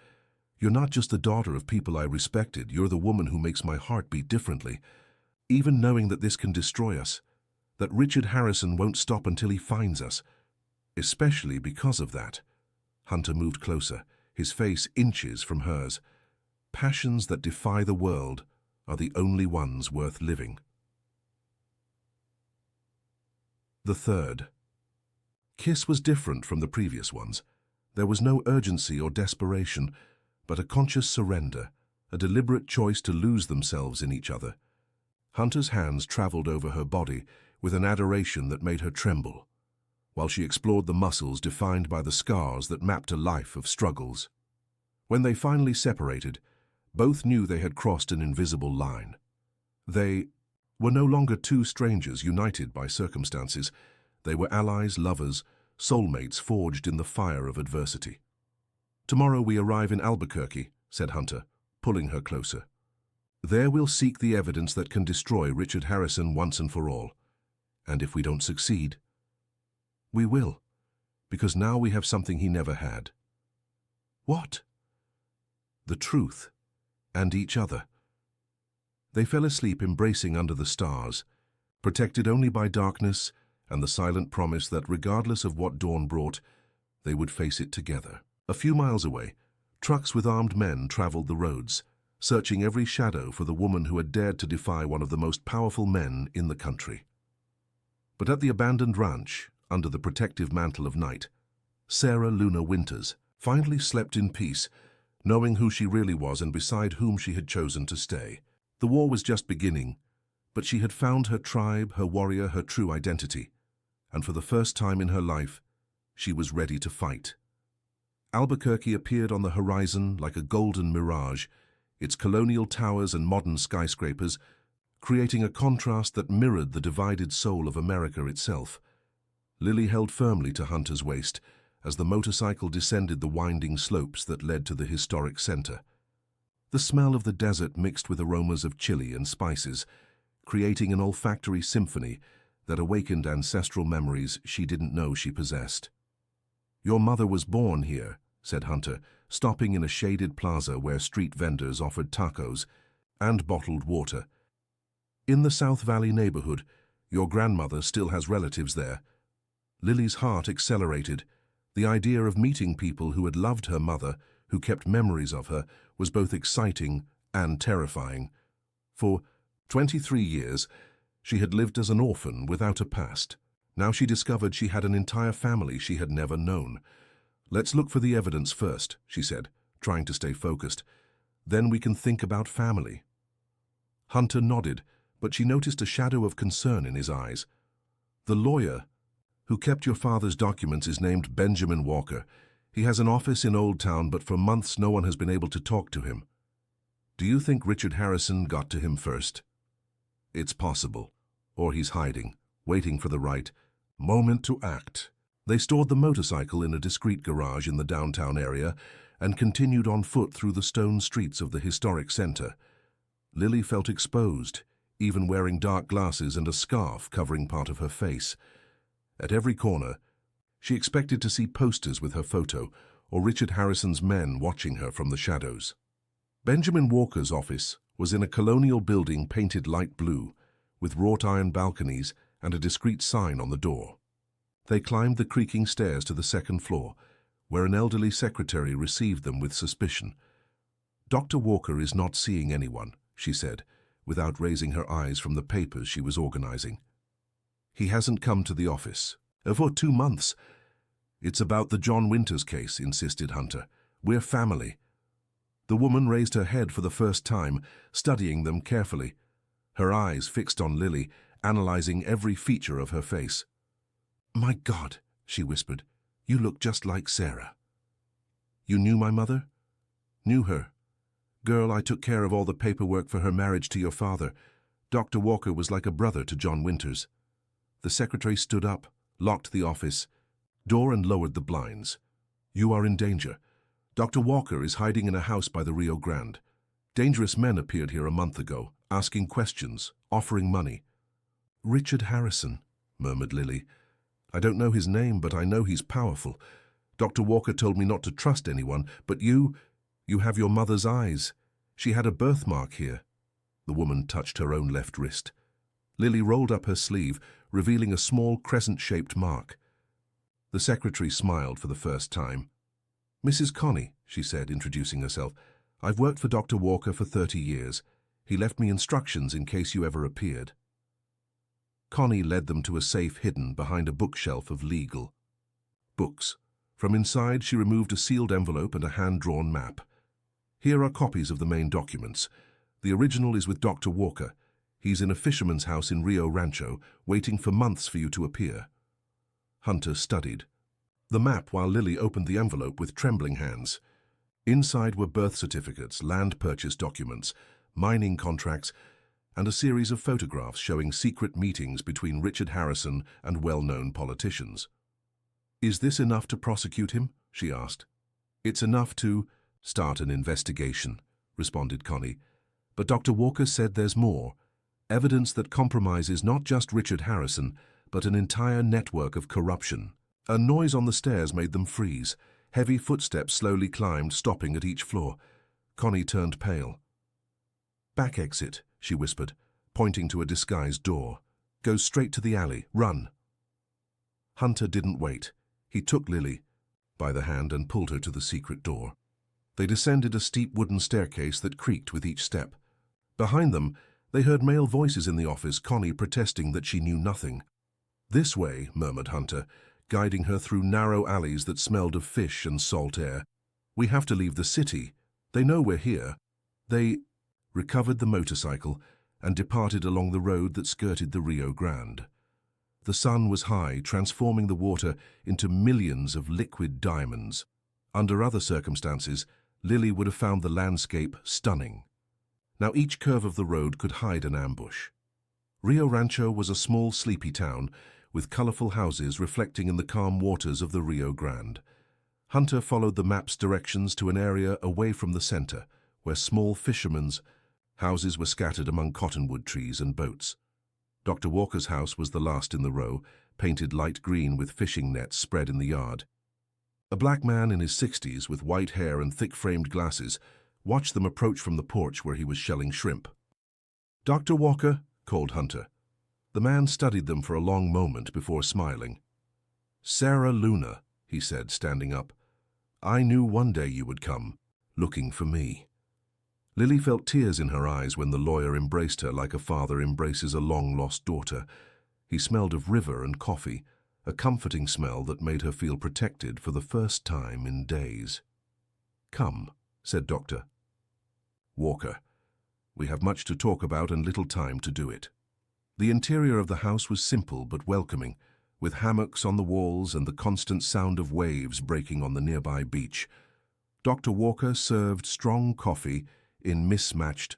You're not just the daughter of people I respected, you're the woman who makes my heart beat differently. Even knowing that this can destroy us, that Richard Harrison won't stop until he finds us. Especially because of that." Hunter moved closer, his face inches from hers. "Passions that defy the world are the only ones worth living." The third. Kiss was different from the previous ones. There was no urgency or desperation, but a conscious surrender, a deliberate choice to lose themselves in each other. Hunter's hands traveled over her body with an adoration that made her tremble, while she explored the muscles defined by the scars that mapped a life of struggles. When they finally separated, both knew they had crossed an invisible line. They were no longer two strangers united by circumstances. They were allies, lovers, soulmates forged in the fire of adversity. "Tomorrow we arrive in Albuquerque," said Hunter, pulling her closer. "There we'll seek the evidence that can destroy Richard Harrison once and for all. And if we don't succeed, we will, because now we have something he never had." "What?" "The truth, and each other." They fell asleep embracing under the stars, protected only by darkness and the silent promise that regardless of what dawn brought, they would face it together. A few miles away, trucks with armed men traveled the roads, searching every shadow for the woman who had dared to defy one of the most powerful men in the country. But at the abandoned ranch, under the protective mantle of night, Sarah Luna Winters finally slept in peace, knowing who she really was and beside whom she had chosen to stay. The war was just beginning, but she had found her tribe, her warrior, her true identity, and for the first time in her life, she was ready to fight. Albuquerque appeared on the horizon like a golden mirage, its colonial towers and modern skyscrapers creating a contrast that mirrored the divided soul of America itself. Lily held firmly to Hunter's waist as the motorcycle descended the winding slopes that led to the historic center. The smell of the desert mixed with aromas of chili and spices, creating an olfactory symphony that awakened ancestral memories she didn't know she possessed. "Your mother was born here," said Hunter, stopping in a shaded plaza where street vendors offered tacos and bottled water. "In the South Valley neighborhood, your grandmother still has relatives there." Lily's heart accelerated. The idea of meeting people who had loved her mother, who kept memories of her, was both exciting and terrifying. For 23 years, she had lived as an orphan without a past. Now she discovered she had an entire family she had never known. "Let's look for the evidence first," she said, trying to stay focused. "Then we can think about family." Hunter nodded, but she noticed a shadow of concern in his eyes. "The lawyer who kept your father's documents is named Benjamin Walker. He has an office in Old Town, but for months no one has been able to talk to him. Do you think Richard Harrison got to him first?" "It's possible. Or he's hiding, waiting for the right moment to act." They stored the motorcycle in a discreet garage in the downtown area and continued on foot through the stone streets of the historic center. Lily felt exposed, even wearing dark glasses and a scarf covering part of her face. At every corner, she expected to see posters with her photo or Richard Harrison's men watching her from the shadows. Benjamin Walker's office was in a colonial building painted light blue, with wrought iron balconies and a discreet sign on the door. They climbed the creaking stairs to the second floor, where an elderly secretary received them with suspicion. "Dr. Walker is not seeing anyone," she said, without raising her eyes from the papers she was organizing. "He hasn't come to the office." "For 2 months." "It's about the John Winters case," insisted Hunter. "We're family." The woman raised her head for the first time, studying them carefully, her eyes fixed on Lily, analyzing every feature of her face. "My God," she whispered, "you look just like Sarah." "You knew my mother?" "Knew her. Girl, I took care of all the paperwork for her marriage to your father. Dr. Walker was like a brother to John Winters." The secretary stood up, locked the office door and lowered the blinds. "You are in danger. Dr. Walker is hiding in a house by the Rio Grande. Dangerous men appeared here a month ago, asking questions, offering money." "Richard Harrison," murmured Lily. "I don't know his name, but I know he's powerful. Dr. Walker told me not to trust anyone, but you have your mother's eyes. She had a birthmark here." The woman touched her own left wrist. Lily rolled up her sleeve, revealing a small crescent-shaped mark. The secretary smiled for the first time. "Mrs. Connie," she said, introducing herself. "I've worked for Dr. Walker for 30 years. He left me instructions in case you ever appeared." Connie led them to a safe hidden behind a bookshelf of legal books. From inside, she removed a sealed envelope and a hand-drawn map. "Here are copies of the main documents. The original is with Dr. Walker. He's in a fisherman's house in Rio Rancho, waiting for months for you to appear." Hunter studied the map while Lily opened the envelope with trembling hands. Inside were birth certificates, land purchase documents, mining contracts, and a series of photographs showing secret meetings between Richard Harrison and well-known politicians. "Is this enough to prosecute him?" she asked. "It's enough to start an investigation," responded Connie. "But Dr. Walker said there's more. Evidence that compromises not just Richard Harrison, but an entire network of corruption." A noise on the stairs made them freeze. Heavy footsteps slowly climbed, stopping at each floor. Connie turned pale. "Back exit," she whispered, pointing to a disguised door. "Go straight to the alley. Run." Hunter didn't wait. He took Lily by the hand and pulled her to the secret door. They descended a steep wooden staircase that creaked with each step. Behind them, they heard male voices in the office, Connie protesting that she knew nothing. "This way," murmured Hunter, guiding her through narrow alleys that smelled of fish and salt air. "We have to leave the city. They know we're here." They recovered the motorcycle and departed along the road that skirted the Rio Grande. The sun was high, transforming the water into millions of liquid diamonds. Under other circumstances, Lily would have found the landscape stunning. Now each curve of the road could hide an ambush. Rio Rancho was a small, sleepy town, with colorful houses reflecting in the calm waters of the Rio Grande. Hunter followed the map's directions to an area away from the center, where small fishermen's houses were scattered among cottonwood trees and boats. Dr. Walker's house was the last in the row, painted light green with fishing nets spread in the yard. A black man in his 60s, with white hair and thick-framed glasses, watched them approach from the porch where he was shelling shrimp. "Dr. Walker," called Hunter. The man studied them for a long moment before smiling. "Sarah Luna," he said, standing up. "I knew one day you would come, looking for me." Lily felt tears in her eyes when the lawyer embraced her like a father embraces a long-lost daughter. He smelled of river and coffee, a comforting smell that made her feel protected for the first time in days. "Come," said Dr. Walker. "We have much to talk about and little time to do it." The interior of the house was simple but welcoming, with hammocks on the walls and the constant sound of waves breaking on the nearby beach. Dr. Walker served strong coffee in mismatched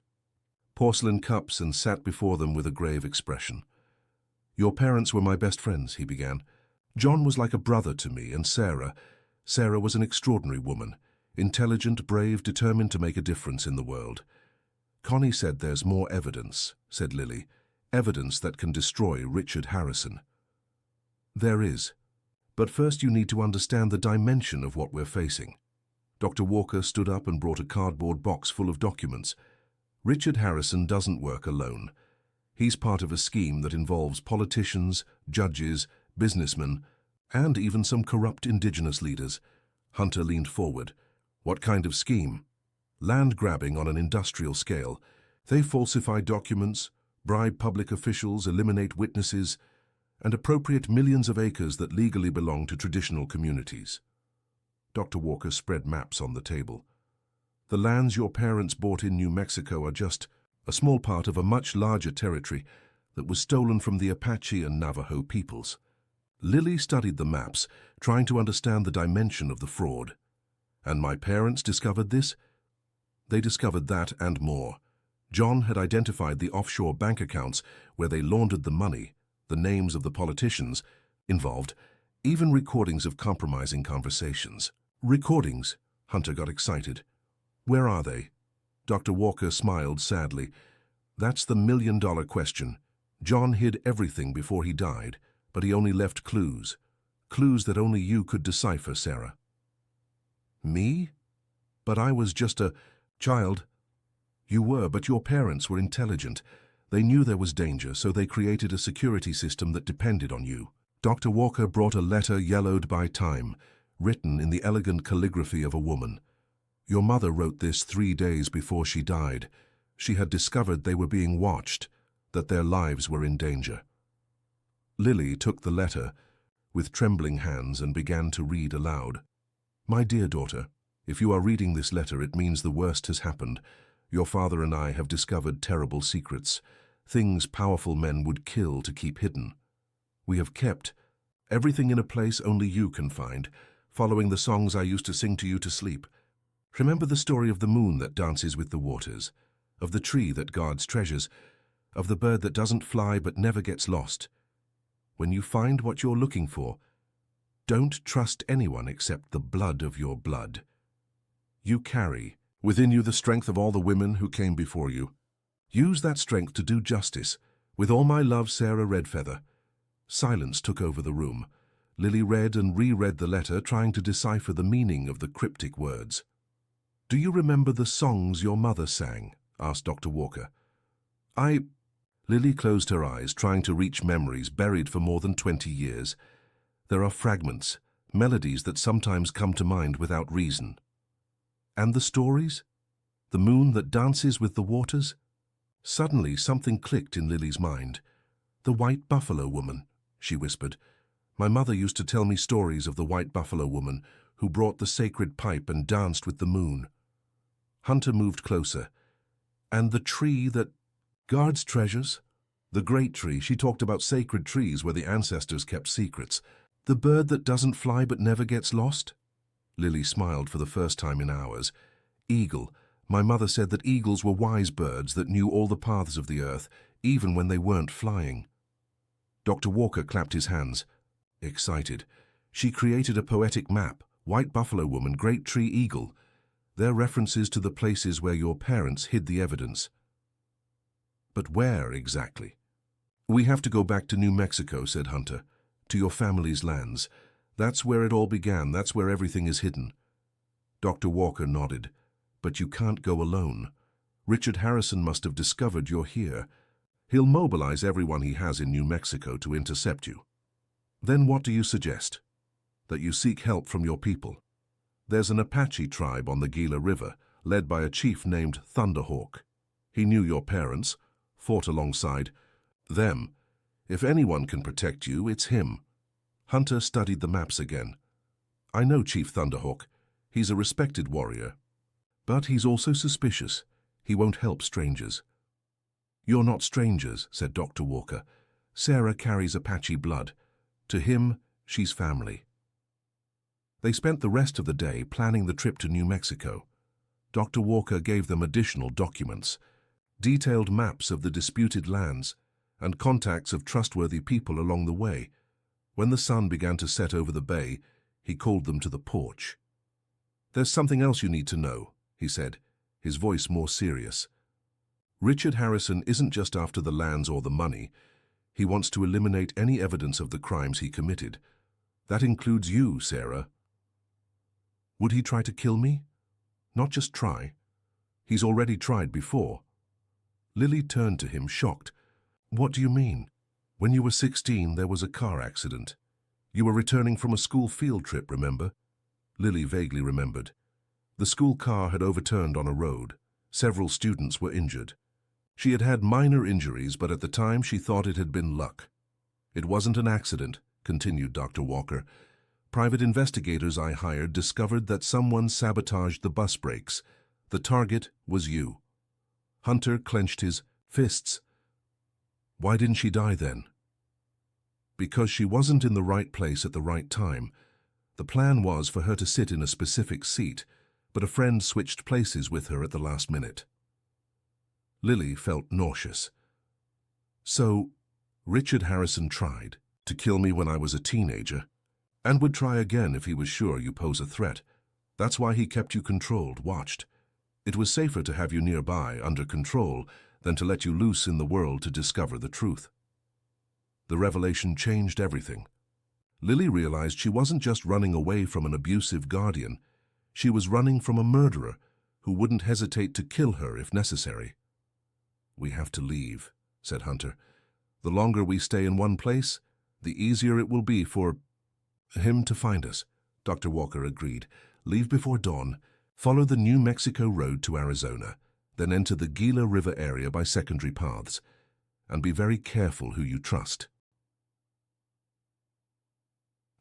porcelain cups and sat before them with a grave expression. "Your parents were my best friends," he began. "John was like a brother to me, and Sarah was an extraordinary woman, intelligent, brave, determined to make a difference in the world." "Connie said there's more evidence," said Lily. "Evidence that can destroy Richard Harrison." "There is. But first you need to understand the dimension of what we're facing." Dr. Walker stood up and brought a cardboard box full of documents. "Richard Harrison doesn't work alone. He's part of a scheme that involves politicians, judges, businessmen, and even some corrupt indigenous leaders." Hunter leaned forward. "What kind of scheme?" "Land grabbing on an industrial scale. They falsify documents, bribe public officials, eliminate witnesses, and appropriate millions of acres that legally belong to traditional communities." Dr. Walker spread maps on the table. "The lands your parents bought in New Mexico are just a small part of a much larger territory that was stolen from the Apache and Navajo peoples." Lily studied the maps, trying to understand the dimension of the fraud. "And my parents discovered this?" "They discovered that and more. John had identified the offshore bank accounts where they laundered the money, the names of the politicians involved, even recordings of compromising conversations." "Recordings?" Hunter got excited. "Where are they?" Dr. Walker smiled sadly. "That's the million-dollar question. John hid everything before he died, but he only left clues. Clues that only you could decipher, Sarah." Me? But I was just a child. You were, but your parents were intelligent. They knew there was danger, so they created a security system that depended on you. Dr. Walker brought a letter yellowed by time, written in the elegant calligraphy of a woman. Your mother wrote this 3 days before she died. She had discovered they were being watched, that their lives were in danger. Lily took the letter with trembling hands and began to read aloud. My dear daughter, if you are reading this letter, it means the worst has happened. Your father and I have discovered terrible secrets, things powerful men would kill to keep hidden. We have kept everything in a place only you can find, following the songs I used to sing to you to sleep. Remember the story of the moon that dances with the waters, of the tree that guards treasures, of the bird that doesn't fly but never gets lost. When you find what you're looking for, don't trust anyone except the blood of your blood. You carry within you the strength of all the women who came before you. Use that strength to do justice. With all my love, Sarah Redfeather. Silence took over the room. Lily read and reread the letter, trying to decipher the meaning of the cryptic words. Do you remember the songs your mother sang? Asked Dr. Walker. Lily closed her eyes, trying to reach memories buried for more than 20 years. There are fragments, melodies that sometimes come to mind without reason. And the stories? The moon that dances with the waters? Suddenly something clicked in Lily's mind. The white buffalo woman, she whispered. My mother used to tell me stories of the white buffalo woman who brought the sacred pipe and danced with the moon. Hunter moved closer. And the tree that guards treasures? The great tree. She talked about sacred trees where the ancestors kept secrets. The bird that doesn't fly but never gets lost? Lily smiled for the first time in hours. Eagle. My mother said that eagles were wise birds that knew all the paths of the earth, even when they weren't flying. Dr. Walker clapped his hands. Excited. She created a poetic map. White buffalo woman, great tree, eagle. They're references to the places where your parents hid the evidence. But where exactly? We have to go back to New Mexico, said Hunter. To your family's lands. That's where it all began. That's where everything is hidden. Dr. Walker nodded. But you can't go alone. Richard Harrison must have discovered you're here. He'll mobilize everyone he has in New Mexico to intercept you. Then what do you suggest? That you seek help from your people. There's an Apache tribe on the Gila River, led by a chief named Thunderhawk. He knew your parents, fought alongside them. If anyone can protect you, it's him. Hunter studied the maps again. I know Chief Thunderhawk. He's a respected warrior. But he's also suspicious. He won't help strangers. You're not strangers, said Dr. Walker. Sarah carries Apache blood. To him, she's family. They spent the rest of the day planning the trip to New Mexico. Dr. Walker gave them additional documents, detailed maps of the disputed lands, and contacts of trustworthy people along the way. When the sun began to set over the bay, he called them to the porch. There's something else you need to know, he said, his voice more serious. Richard Harrison isn't just after the lands or the money. He wants to eliminate any evidence of the crimes he committed. That includes you, Sarah. Would he try to kill me? Not just try. He's already tried before. Lily turned to him, shocked. What do you mean? When you were 16, there was a car accident. You were returning from a school field trip, remember? Lily vaguely remembered. The school car had overturned on a road. Several students were injured. She had had minor injuries, but at the time she thought it had been luck. It wasn't an accident, continued Dr. Walker. Private investigators I hired discovered that someone sabotaged the bus brakes. The target was you. Hunter clenched his fists. Why didn't she die then? Because she wasn't in the right place at the right time. The plan was for her to sit in a specific seat, but a friend switched places with her at the last minute. Lily felt nauseous. So, Richard Harrison tried to kill me when I was a teenager, and would try again if he was sure you pose a threat. That's why he kept you controlled, watched. It was safer to have you nearby, under control, than to let you loose in the world to discover the truth. The revelation changed everything. Lily realized she wasn't just running away from an abusive guardian. She was running from a murderer who wouldn't hesitate to kill her if necessary. "We have to leave," said Hunter. "The longer we stay in one place, the easier it will be for him to find us." Dr. Walker agreed. "Leave before dawn, follow the New Mexico road to Arizona, then enter the Gila River area by secondary paths, and be very careful who you trust."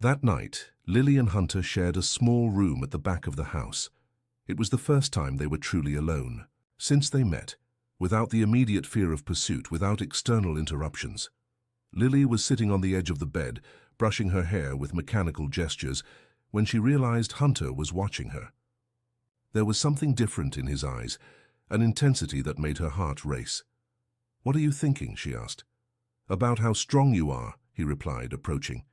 That night, Lily and Hunter shared a small room at the back of the house. It was the first time they were truly alone. Since they met, without the immediate fear of pursuit, without external interruptions. Lily was sitting on the edge of the bed, brushing her hair with mechanical gestures, when she realized Hunter was watching her. There was something different in his eyes, an intensity that made her heart race. "What are you thinking?" she asked. "About how strong you are," he replied, approaching.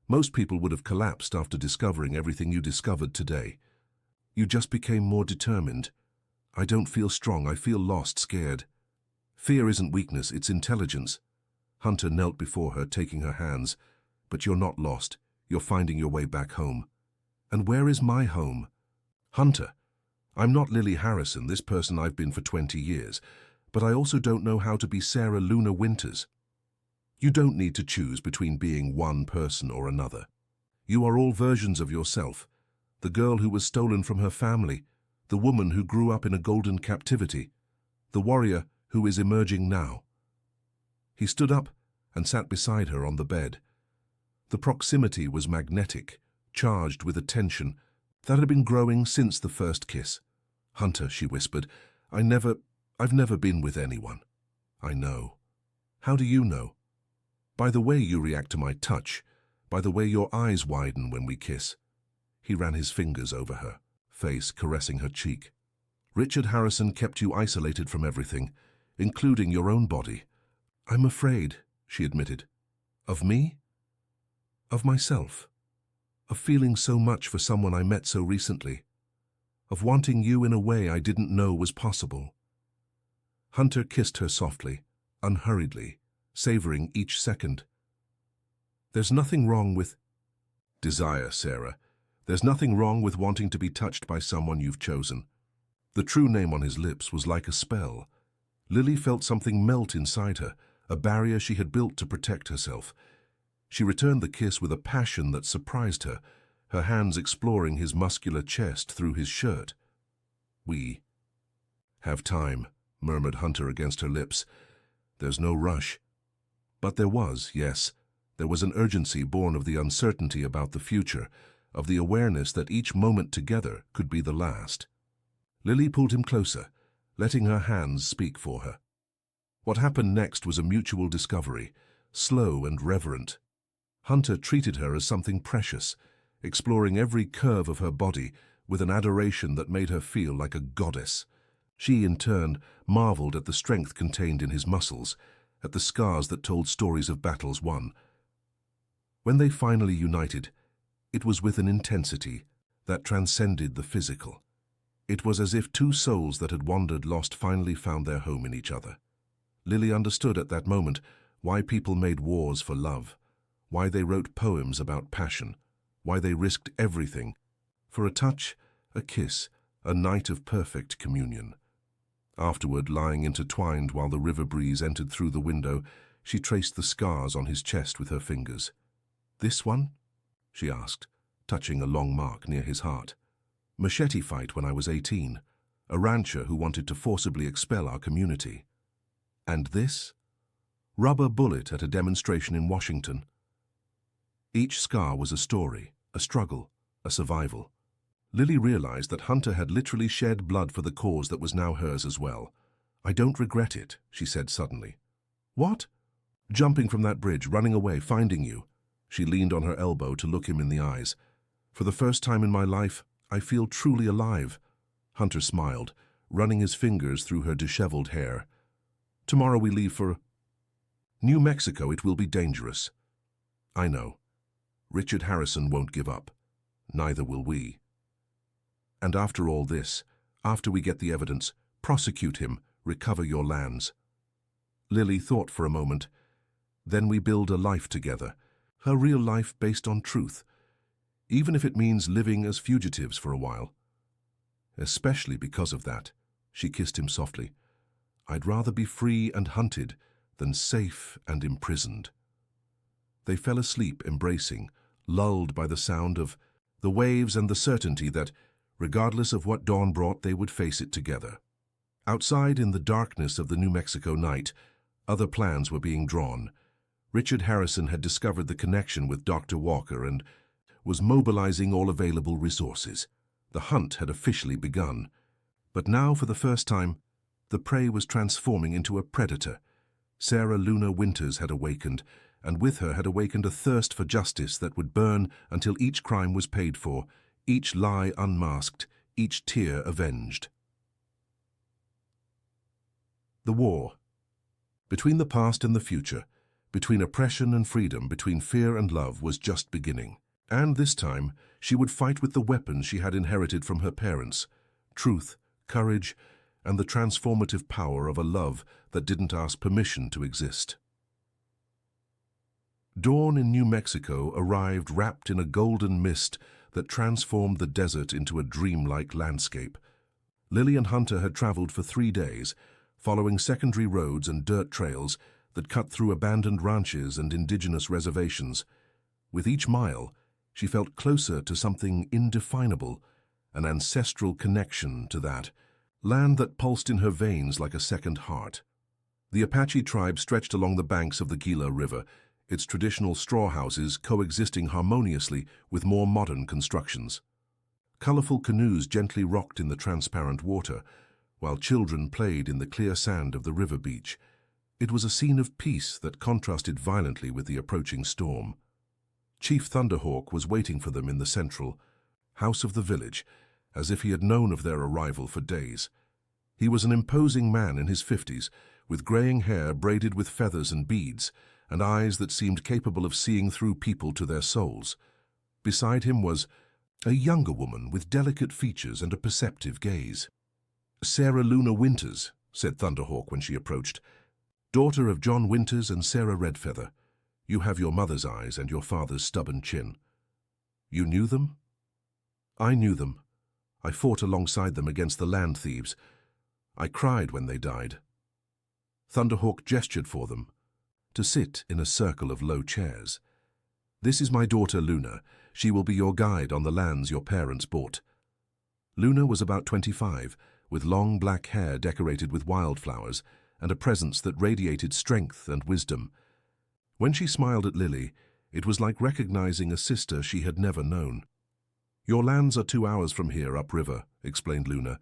"Most people would have collapsed after discovering everything you discovered today. You just became more determined. I don't feel strong, I feel lost, scared." "Fear isn't weakness, it's intelligence." Hunter knelt before her, taking her hands. "But you're not lost. You're finding your way back home." "And where is my home?" "Hunter, I'm not Lily Harrison, this person I've been for 20 years, but I also don't know how to be Sarah Luna Winters. You don't need to choose between being one person or another. You are all versions of yourself. The girl who was stolen from her family, the woman who grew up in a golden captivity, the warrior who is emerging now." He stood up and sat beside her on the bed. The proximity was magnetic, charged with a tension that had been growing since the first kiss. "Hunter," she whispered, I've never been with anyone." "I know." "How do you know?" "By the way you react to my touch, by the way your eyes widen when we kiss." He ran his fingers over her face, caressing her cheek. "Richard Harrison kept you isolated from everything, including your own body." "I'm afraid," she admitted. "Of me?" "Of myself. Of feeling so much for someone I met so recently. Of wanting you in a way I didn't know was possible." Hunter kissed her softly, unhurriedly, savoring each second. "There's nothing wrong with desire, Sarah. There's nothing wrong with wanting to be touched by someone you've chosen." The true name on his lips was like a spell. Lily felt something melt inside her, a barrier she had built to protect herself. She returned the kiss with a passion that surprised her, her hands exploring his muscular chest through his shirt. "We have time," murmured Hunter against her lips. "There's no rush." But there was, yes. There was an urgency born of the uncertainty about the future, of the awareness that each moment together could be the last. Lily pulled him closer, letting her hands speak for her. What happened next was a mutual discovery, slow and reverent. Hunter treated her as something precious, exploring every curve of her body with an adoration that made her feel like a goddess. She, in turn, marveled at the strength contained in his muscles, at the scars that told stories of battles won. When they finally united, it was with an intensity that transcended the physical. It was as if two souls that had wandered lost finally found their home in each other. Lily understood at that moment why people made wars for love, why they wrote poems about passion, why they risked everything for a touch, a kiss, a night of perfect communion. Afterward, lying intertwined while the river breeze entered through the window, she traced the scars on his chest with her fingers. "This one?" she asked, touching a long mark near his heart. "Machete fight when I was 18, a rancher who wanted to forcibly expel our community." "And this?" "Rubber bullet at a demonstration in Washington." Each scar was a story, a struggle, a survival. Lily realized that Hunter had literally shed blood for the cause that was now hers as well. "I don't regret it," she said suddenly. "What?" "Jumping from that bridge, running away, finding you." She leaned on her elbow to look him in the eyes. "For the first time in my life, I feel truly alive." Hunter smiled, running his fingers through her disheveled hair. "Tomorrow we leave for New Mexico. It will be dangerous." "I know. Richard Harrison won't give up. Neither will we. And after all this, after we get the evidence, prosecute him, recover your lands." Lily thought for a moment. "Then we build a life together, a real life based on truth, even if it means living as fugitives for a while." Especially because of that. She kissed him softly. I'd rather be free and hunted than safe and imprisoned. They fell asleep embracing, lulled by the sound of the waves and the certainty that, regardless of what dawn brought, they would face it together. Outside in the darkness of the New Mexico night, other plans were being drawn. Richard Harrison had discovered the connection with Dr. Walker and was mobilizing all available resources. The hunt had officially begun. But now, for the first time, the prey was transforming into a predator. Sarah Luna Winters had awakened, and with her had awakened a thirst for justice that would burn until each crime was paid for, each lie unmasked, each tear avenged. The war. Between the past and the future, between oppression and freedom, between fear and love, was just beginning. And this time, she would fight with the weapons she had inherited from her parents: truth, courage, and the transformative power of a love that didn't ask permission to exist. Dawn in New Mexico arrived wrapped in a golden mist that transformed the desert into a dreamlike landscape. Lily and Hunter had traveled for 3 days, following secondary roads and dirt trails that cut through abandoned ranches and indigenous reservations. With each mile, she felt closer to something indefinable, an ancestral connection to that land that pulsed in her veins like a second heart. The Apache tribe stretched along the banks of the Gila River, its traditional straw houses coexisting harmoniously with more modern constructions. Colorful canoes gently rocked in the transparent water, while children played in the clear sand of the river beach. It was a scene of peace that contrasted violently with the approaching storm. Chief Thunderhawk was waiting for them in the central house of the village, as if he had known of their arrival for days. He was an imposing man in his 50s, with graying hair braided with feathers and beads, and eyes that seemed capable of seeing through people to their souls. Beside him was a younger woman with delicate features and a perceptive gaze. "Sarah Luna Winters," said Thunderhawk when she approached. "Daughter of John Winters and Sarah Redfeather. You have your mother's eyes and your father's stubborn chin." "You knew them?" "I knew them. I fought alongside them against the land thieves. I cried when they died." Thunderhawk gestured for them to sit in a circle of low chairs. "This is my daughter Luna. She will be your guide on the lands your parents bought." Luna was about 25, with long black hair decorated with wildflowers and a presence that radiated strength and wisdom. When she smiled at Lily, it was like recognizing a sister she had never known. "Your lands are 2 hours from here upriver," explained Luna.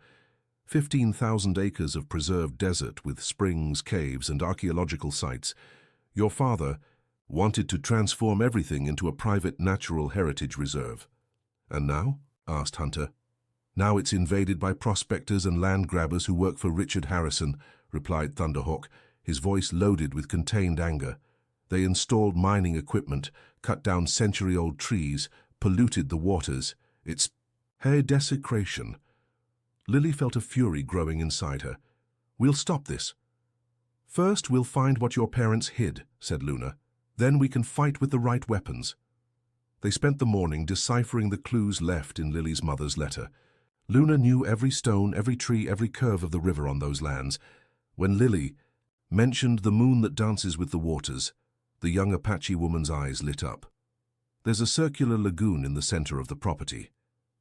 15,000 acres of preserved desert with springs, caves, and archaeological sites. Your father wanted to transform everything into a private natural heritage reserve." "And now?" asked Hunter. "Now it's invaded by prospectors and land grabbers who work for Richard Harrison," replied Thunderhawk, his voice loaded with contained anger. "They installed mining equipment, cut down century-old trees, polluted the waters. It's a desecration." Lily felt a fury growing inside her. "We'll stop this." "First, we'll find what your parents hid," said Luna. "Then we can fight with the right weapons." They spent the morning deciphering the clues left in Lily's mother's letter. Luna knew every stone, every tree, every curve of the river on those lands. When Lily mentioned the moon that dances with the waters, the young Apache woman's eyes lit up. There's a circular lagoon in the center of the property.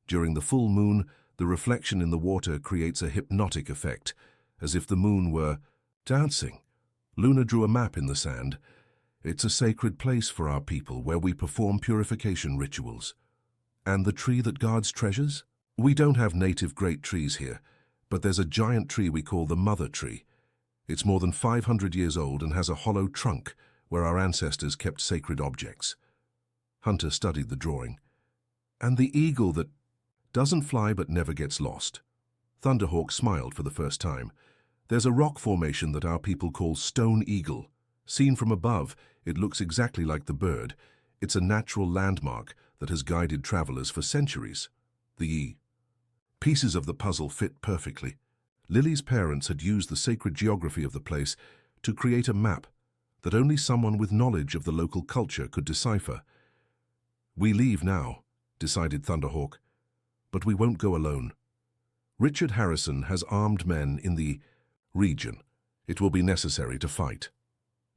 During the full moon, the reflection in the water creates a hypnotic effect, as if the moon were dancing. Luna drew a map in the sand. "It's a sacred place for our people where we perform purification rituals." "And the tree that guards treasures?" "We don't have native great trees here, but there's a giant tree we call the Mother Tree. It's more than 500 years old and has a hollow trunk where our ancestors kept sacred objects." Hunter studied the drawing. "And the eagle that doesn't fly but never gets lost." Thunderhawk smiled for the first time. "There's a rock formation that our people call Stone Eagle. Seen from above, it looks exactly like the bird. It's a natural landmark that has guided travelers for centuries." The pieces of the puzzle fit perfectly. Lily's parents had used the sacred geography of the place to create a map that only someone with knowledge of the local culture could decipher. "We leave now," decided Thunderhawk, "but we won't go alone. Richard Harrison has armed men in the region. It will be necessary to fight.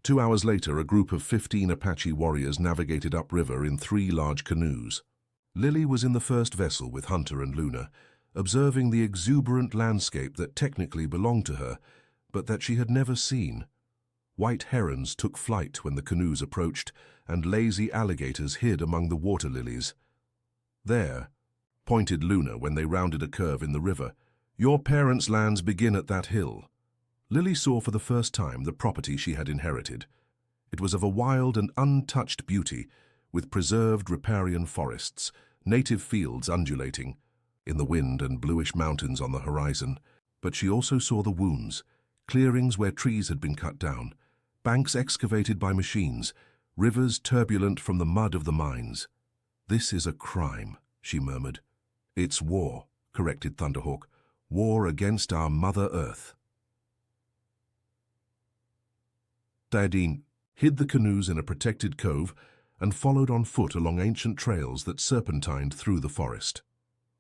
2 hours later, a group of 15 Apache warriors navigated upriver in 3 large canoes. Lily was in the first vessel with Hunter and Luna, observing the exuberant landscape that technically belonged to her, but that she had never seen. White herons took flight when the canoes approached, and lazy alligators hid among the water lilies. "There," pointed Luna when they rounded a curve in the river. "Your parents' lands begin at that hill." Lily saw for the first time the property she had inherited. It was of a wild and untouched beauty, with preserved riparian forests, native fields undulating in the wind and bluish mountains on the horizon. But she also saw the wounds, clearings where trees had been cut down, banks excavated by machines, rivers turbulent from the mud of the mines. "This is a crime," she murmured. "It's war," corrected Thunderhawk. "War against our Mother Earth." Diadine hid the canoes in a protected cove and followed on foot along ancient trails that serpentined through the forest.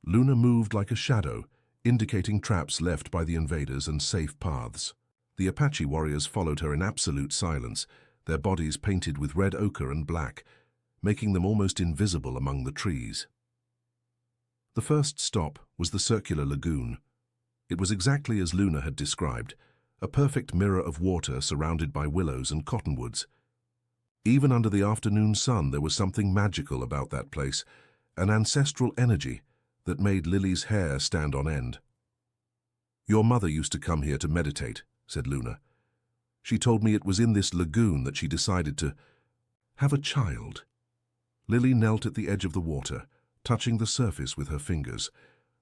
Luna moved like a shadow, indicating traps left by the invaders and safe paths. The Apache warriors followed her in absolute silence, their bodies painted with red ochre and black, making them almost invisible among the trees. The first stop was the circular lagoon. It was exactly as Luna had described, a perfect mirror of water surrounded by willows and cottonwoods. Even under the afternoon sun, there was something magical about that place, an ancestral energy that made Lily's hair stand on end. "Your mother used to come here to meditate," said Luna. "She told me it was in this lagoon that she decided to have a child." Lily knelt at the edge of the water, touching the surface with her fingers.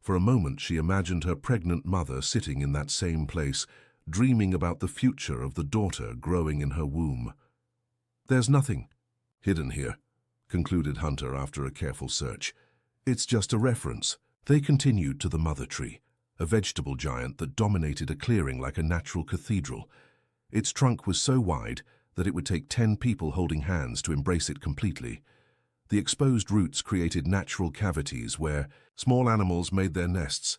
For a moment she imagined her pregnant mother sitting in that same place, dreaming about the future of the daughter growing in her womb. "There's nothing hidden here," concluded Hunter after a careful search. "It's just a reference." They continued to the mother tree, a vegetable giant that dominated a clearing like a natural cathedral. Its trunk was so wide that it would take 10 people holding hands to embrace it completely. The exposed roots created natural cavities where small animals made their nests.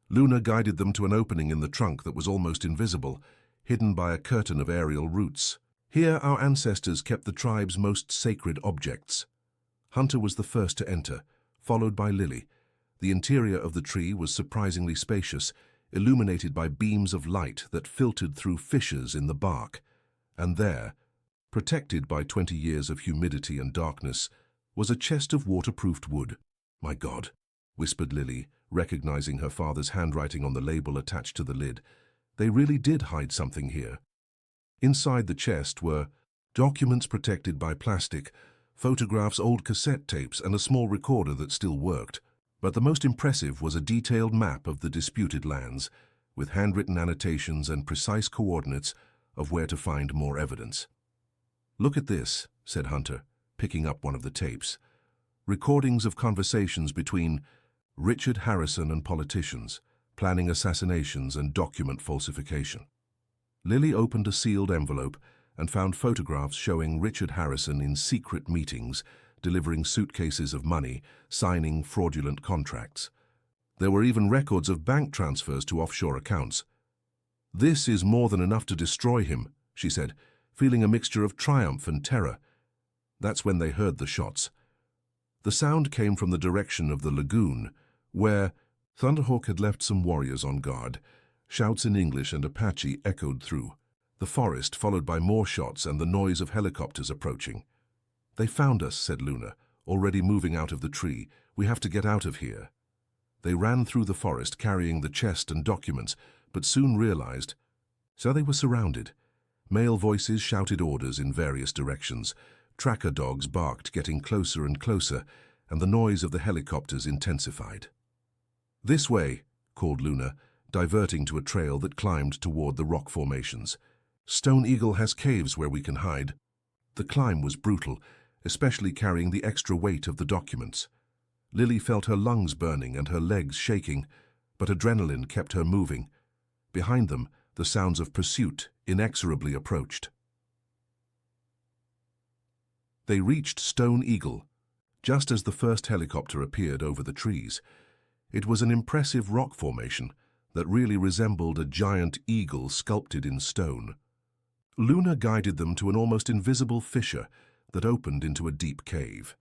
Luna guided them to an opening in the trunk that was almost invisible, hidden by a curtain of aerial roots. "Here our ancestors kept the tribe's most sacred objects." Hunter was the first to enter, followed by Lily. The interior of the tree was surprisingly spacious, illuminated by beams of light that filtered through fissures in the bark. And there, protected by 20 years of humidity and darkness, was a chest of waterproofed wood. "My God," whispered Lily, recognizing her father's handwriting on the label attached to the lid. "They really did hide something here." Inside the chest were documents protected by plastic, photographs, old cassette tapes, and a small recorder that still worked. But the most impressive was a detailed map of the disputed lands, with handwritten annotations and precise coordinates of where to find more evidence. "Look at this," said Hunter, picking up one of the tapes. "Recordings of conversations between Richard Harrison and politicians, planning assassinations and document falsification." Lily opened a sealed envelope and found photographs showing Richard Harrison in secret meetings, delivering suitcases of money, signing fraudulent contracts. There were even records of bank transfers to offshore accounts. "This is more than enough to destroy him," she said, feeling a mixture of triumph and terror. That's when they heard the shots. The sound came from the direction of the lagoon, where Thunderhawk had left some warriors on guard. Shouts in English and Apache echoed through the forest, followed by more shots and the noise of helicopters approaching. "They found us," said Luna, already moving out of the tree. "We have to get out of here." They ran through the forest carrying the chest and documents, but soon realized. So they were surrounded. Male voices shouted orders in various directions. Tracker dogs barked, getting closer and closer, and the noise of the helicopters intensified. "This way," called Luna, diverting to a trail that climbed toward the rock formations. "Stone Eagle has caves where we can hide." The climb was brutal, especially carrying the extra weight of the documents. Lily felt her lungs burning and her legs shaking, but adrenaline kept her moving. Behind them, the sounds of pursuit inexorably approached. They reached Stone Eagle, just as the first helicopter appeared over the trees. It was an impressive rock formation that really resembled a giant eagle sculpted in stone. Luna guided them to an almost invisible fissure that opened into a deep cave.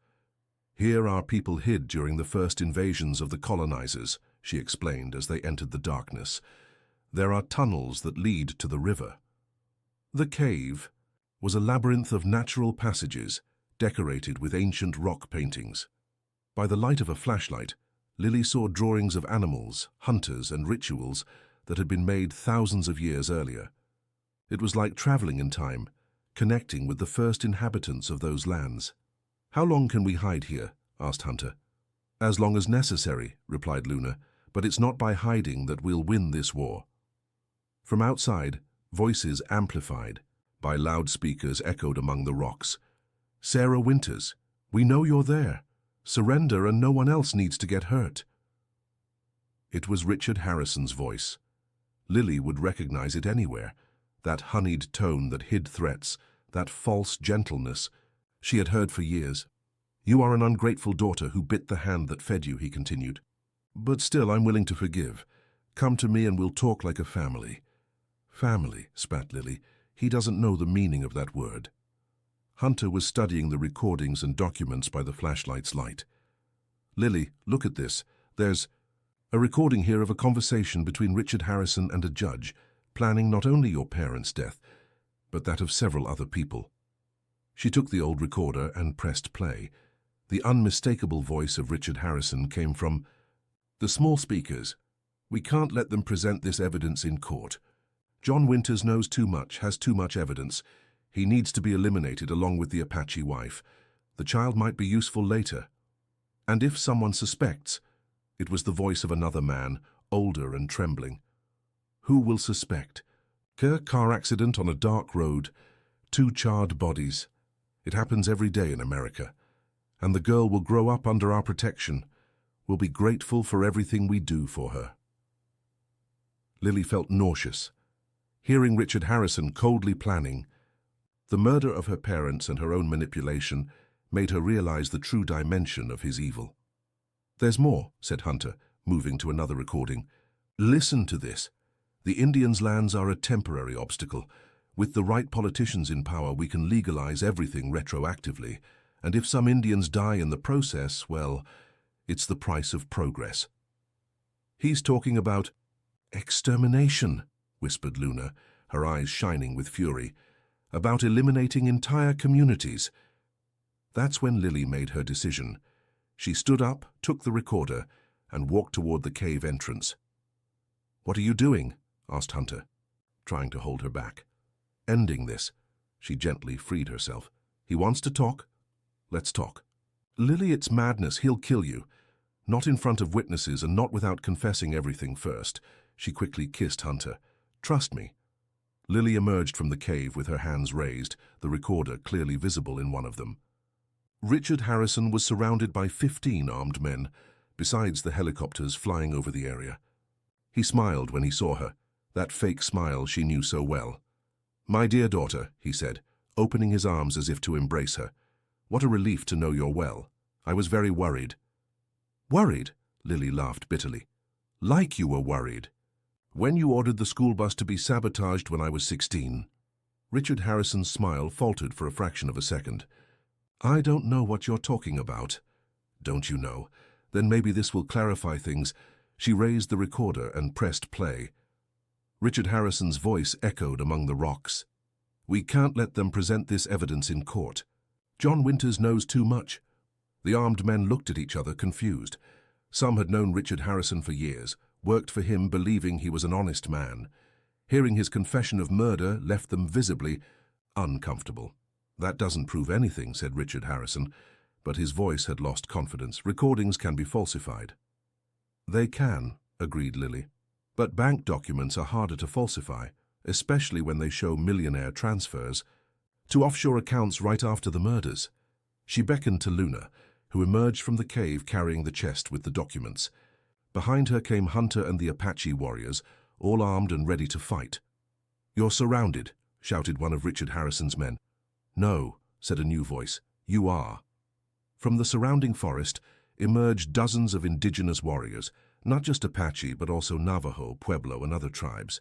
"Here our people hid during the first invasions of the colonizers," she explained as they entered the darkness. "There are tunnels that lead to the river." The cave was a labyrinth of natural passages decorated with ancient rock paintings. By the light of a flashlight, Lily saw drawings of animals, hunters, and rituals that had been made thousands of years earlier. It was like traveling in time, connecting with the first inhabitants of those lands. "How long can we hide here?" asked Hunter. "As long as necessary," replied Luna, "but it's not by hiding that we'll win this war." From outside, voices amplified by loudspeakers echoed among the rocks. "Sarah Winters, we know you're there. Surrender and no one else needs to get hurt." It was Richard Harrison's voice. Lily would recognize it anywhere, that honeyed tone that hid threats, that false gentleness she had heard for years. "You are an ungrateful daughter who bit the hand that fed you," he continued. "But still, I'm willing to forgive. Come to me and we'll talk like a family." "Family," spat Lily. "He doesn't know the meaning of that word." Hunter was studying the recordings and documents by the flashlight's light. "Lily, look at this. There's a recording here of a conversation between Richard Harrison and a judge, planning not only your parents' death, but that of several other people." She took the old recorder and pressed play. The unmistakable voice of Richard Harrison came from the small speakers. "We can't let them present this evidence in court. John Winters knows too much, has too much evidence. He needs to be eliminated along with the Apache wife. The child might be useful later. And if someone suspects," it was the voice of another man, older and trembling. "Who will suspect? Car accident on a dark road, 2 charred bodies. It happens every day in America. And the girl will grow up under our protection. We'll be grateful for everything we do for her." Lily felt nauseous. Hearing Richard Harrison coldly planning the murder of her parents and her own manipulation made her realize the true dimension of his evil. "There's more," said Hunter, moving to another recording. "Listen to this. The Indians' lands are a temporary obstacle. With the right politicians in power, we can legalize everything retroactively. And if some Indians die in the process, well, it's the price of progress." "He's talking about extermination," whispered Luna, her eyes shining with fury. "About eliminating entire communities." That's when Lily made her decision. She stood up, took the recorder, and walked toward the cave entrance. "What are you doing?" asked Hunter, trying to hold her back. "Ending this." She gently freed herself. "He wants to talk. Let's talk." "Lily, it's madness. He'll kill you. Not in front of witnesses and not without confessing everything first." She quickly kissed Hunter. "Trust me." Lily emerged from the cave with her hands raised, the recorder clearly visible in one of them. Richard Harrison was surrounded by 15 armed men, besides the helicopters flying over the area. He smiled when he saw her, that fake smile she knew so well. "My dear daughter," he said, opening his arms as if to embrace her. "What a relief to know you're well. I was very worried." "Worried?" Lily laughed bitterly. "Like you were worried. When you ordered the school bus to be sabotaged when I was 16. Richard Harrison's smile faltered for a fraction of a second. "I don't know what you're talking about." "Don't you know? Then maybe this will clarify things." She raised the recorder and pressed play. Richard Harrison's voice echoed among the rocks. "We can't let them present this evidence in court. John Winters knows too much." The armed men looked at each other, confused. Some had known Richard Harrison for years, worked for him believing he was an honest man. Hearing his confession of murder left them visibly uncomfortable. "That doesn't prove anything," said Richard Harrison, but his voice had lost confidence. "Recordings can be falsified." "They can," agreed Lily. "But bank documents are harder to falsify, especially when they show millionaire transfers to offshore accounts right after the murders." She beckoned to Luna, who emerged from the cave carrying the chest with the documents. Behind her came Hunter and the Apache warriors, all armed and ready to fight. "You're surrounded," shouted one of Richard Harrison's men. "No," said a new voice. "You are." From the surrounding forest emerged dozens of indigenous warriors, Not just Apache, but also Navajo, Pueblo, and other tribes.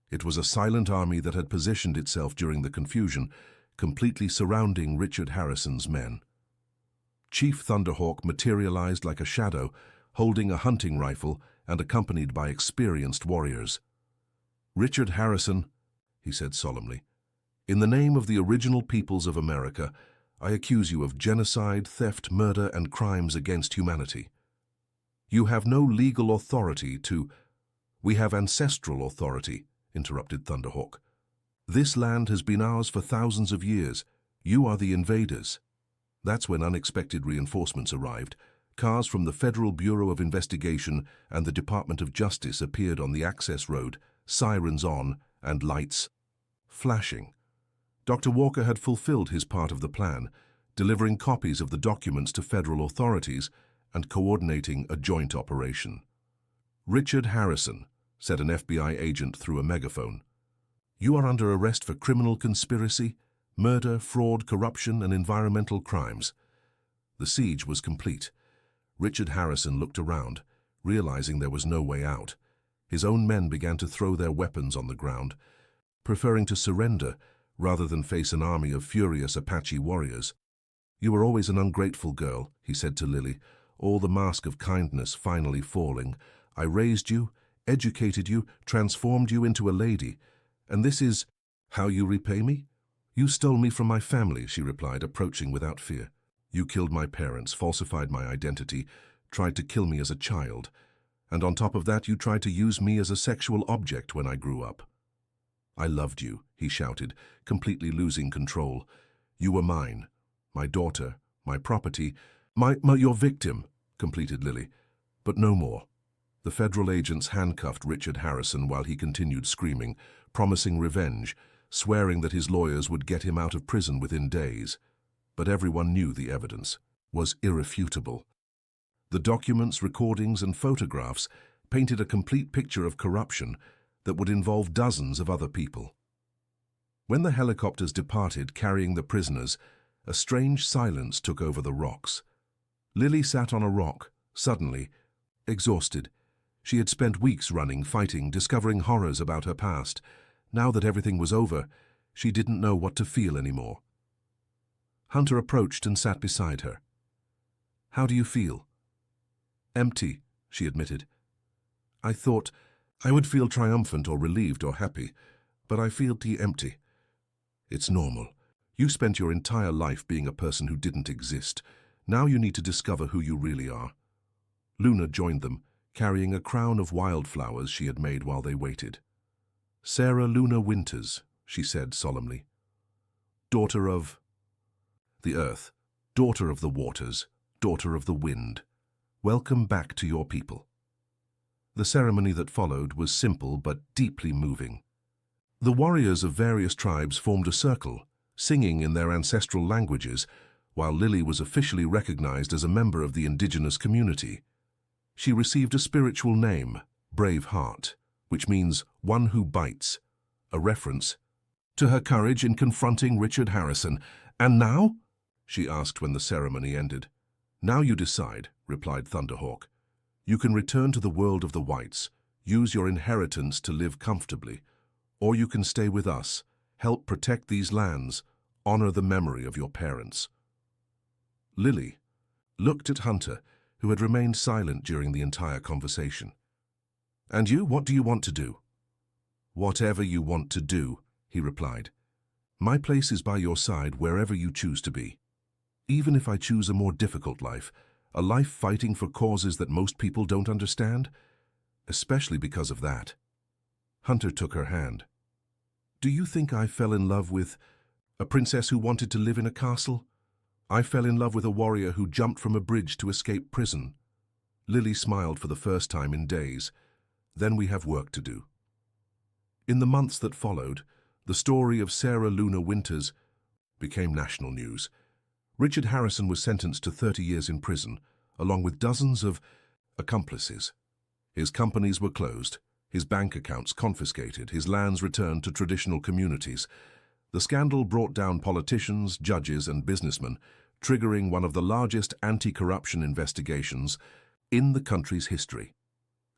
It was a silent army that had positioned itself during the confusion, completely surrounding Richard Harrison's men. Chief Thunderhawk materialized like a shadow, holding a hunting rifle and accompanied by experienced warriors. "Richard Harrison," he said solemnly, "in the name of the original peoples of America, I accuse you of genocide, theft, murder, and crimes against humanity. You have no legal authority to—" "We have ancestral authority," interrupted Thunderhawk. "This land has been ours for thousands of years. You are the invaders." That's when unexpected reinforcements arrived. Cars from the Federal Bureau of Investigation and the Department of Justice appeared on the access road, sirens on and lights flashing. Dr. Walker had fulfilled his part of the plan, delivering copies of the documents to federal authorities and coordinating a joint operation. "Richard Harrison," said an FBI agent through a megaphone, "you are under arrest for criminal conspiracy, murder, fraud, corruption, and environmental crimes." The siege was complete. Richard Harrison looked around, realizing there was no way out. His own men began to throw their weapons on the ground, preferring to surrender rather than face an army of furious Apache warriors. "You were always an ungrateful girl," he said to Lily, all the mask of kindness finally falling. "I raised you, educated you, transformed you into a lady, and this is how you repay me?" "You stole me from my family," she replied, approaching without fear. "You killed my parents, falsified my identity, tried to kill me as a child, and on top of that you tried to use me as a sexual object when I grew up." "I loved you," he shouted, completely losing control. "You were mine, my daughter, my property, your victim," completed Lily. But no more. The federal agents handcuffed Richard Harrison while he continued screaming, promising revenge, swearing that his lawyers would get him out of prison within days. But everyone knew the evidence was irrefutable. The documents, recordings, and photographs painted a complete picture of corruption that would involve dozens of other people. When the helicopters departed carrying the prisoners, a strange silence took over the rocks. Lily sat on a rock, suddenly, exhausted. She had spent weeks running, fighting, discovering horrors about her past. Now that everything was over, she didn't know what to feel anymore. Hunter approached and sat beside her. "How do you feel?" "Empty," she admitted. "I thought I would feel triumphant or relieved or happy, but I feel empty." "It's normal. You spent your entire life being a person who didn't exist. Now you need to discover who you really are." Luna joined them, carrying a crown of wildflowers she had made while they waited. "Sarah Luna Winters," she said solemnly. "Daughter of the earth, daughter of the waters, daughter of the wind. Welcome back to your people." The ceremony that followed was simple but deeply moving. The warriors of various tribes formed a circle, singing in their ancestral languages, while Lily was officially recognized as a member of the indigenous community. She received a spiritual name, Brave Heart, which means one who bites, a reference to her courage in confronting Richard Harrison. "And now?" she asked when the ceremony ended. "Now you decide," replied Thunderhawk. "You can return to the world of the whites, use your inheritance to live comfortably, or you can stay with us, help protect these lands, honor the memory of your parents." Lily looked at Hunter, who had remained silent during the entire conversation. "And you, what do you want to do?" "Whatever you want to do," he replied. "My place is by your side wherever you choose to be. Even if I choose a more difficult life, a life fighting for causes that most people don't understand, especially because of that." Hunter took her hand. "Do you think I fell in love with a princess who wanted to live in a castle? I fell in love with a warrior who jumped from a bridge to escape prison." Lily smiled for the first time in days. "Then we have work to do." In the months that followed, the story of Sarah Luna Winters became national news. Richard Harrison was sentenced to 30 years in prison, along with dozens of accomplices. His companies were closed, his bank accounts confiscated, his lands returned to traditional communities. The scandal brought down politicians, judges, and businessmen, triggering one of the largest anti-corruption investigations in the country's history.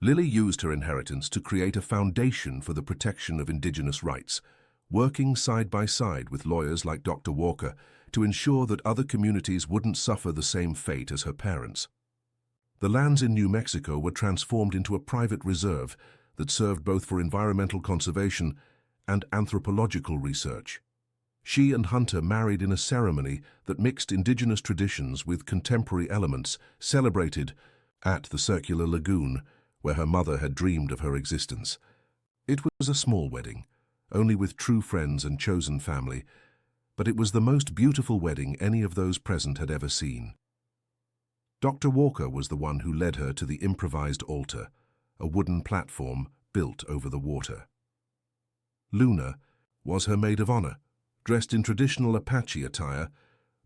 Lily used her inheritance to create a foundation for the protection of indigenous rights, working side by side with lawyers like Dr. Walker to ensure that other communities wouldn't suffer the same fate as her parents. The lands in New Mexico were transformed into a private reserve that served both for environmental conservation and anthropological research. She and Hunter married in a ceremony that mixed indigenous traditions with contemporary elements, celebrated at the circular lagoon where her mother had dreamed of her existence. It was a small wedding, only with true friends and chosen family, but it was the most beautiful wedding any of those present had ever seen. Dr. Walker was the one who led her to the improvised altar, a wooden platform built over the water. Luna was her maid of honor, dressed in traditional Apache attire,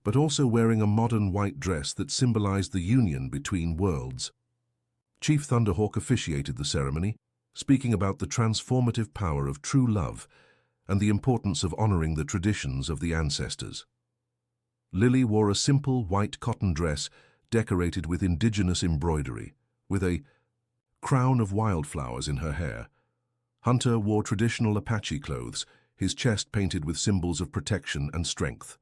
but also wearing a modern white dress that symbolized the union between worlds. Chief Thunderhawk officiated the ceremony, speaking about the transformative power of true love and the importance of honoring the traditions of the ancestors. Lily wore a simple white cotton dress decorated with indigenous embroidery, with a crown of wildflowers in her hair. Hunter wore traditional Apache clothes, his chest painted with symbols of protection and strength.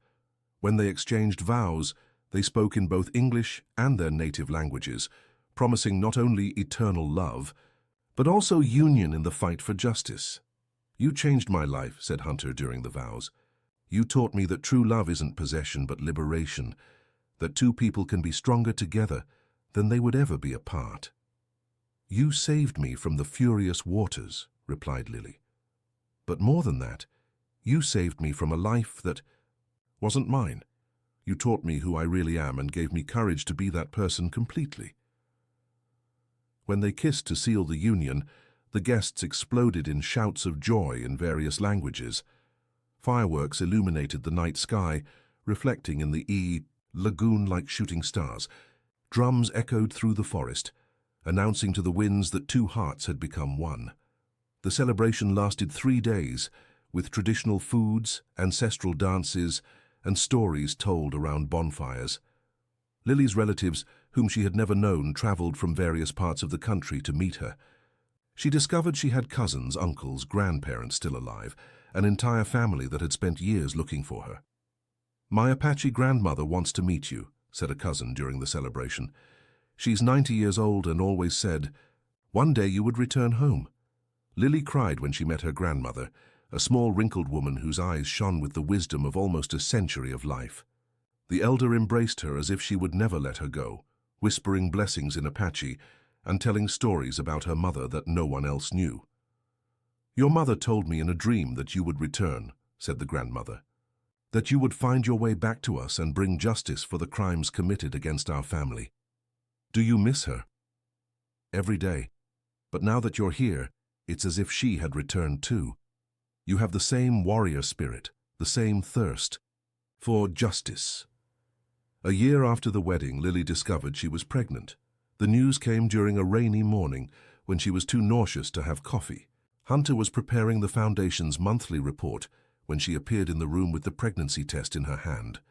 When they exchanged vows, they spoke in both English and their native languages, promising not only eternal love, but also union in the fight for justice. "You changed my life," said Hunter during the vows. "You taught me that true love isn't possession but liberation, that two people can be stronger together than they would ever be apart." "You saved me from the furious waters," replied Lily. "But more than that, you saved me from a life that wasn't mine. You taught me who I really am and gave me courage to be that person completely." When they kissed to seal the union, the guests exploded in shouts of joy in various languages. Fireworks illuminated the night sky, reflecting in the lagoon like shooting stars. Drums echoed through the forest, announcing to the winds that two hearts had become one. The celebration lasted 3 days, with traditional foods, ancestral dances, and stories told around bonfires. Lily's relatives, whom she had never known, traveled from various parts of the country to meet her. She discovered she had cousins, uncles, grandparents still alive, an entire family that had spent years looking for her. "My Apache grandmother wants to meet you," said a cousin during the celebration. "She's 90 years old and always said, 'One day you would return home.'" Lily cried when she met her grandmother, a small wrinkled woman whose eyes shone with the wisdom of almost a century of life. The elder embraced her as if she would never let her go, whispering blessings in Apache and telling stories about her mother that no one else knew. "Your mother told me in a dream that you would return," said the grandmother, "that you would find your way back to us and bring justice for the crimes committed against our family. Do you miss her?" "Every day. But now that you're here, it's as if she had returned too. You have the same warrior spirit, the same thirst for justice." A year after the wedding, Lily discovered she was pregnant. The news came during a rainy morning when she was too nauseous to have coffee. Hunter was preparing the Foundation's monthly report when she appeared in the room with the pregnancy test in her hand.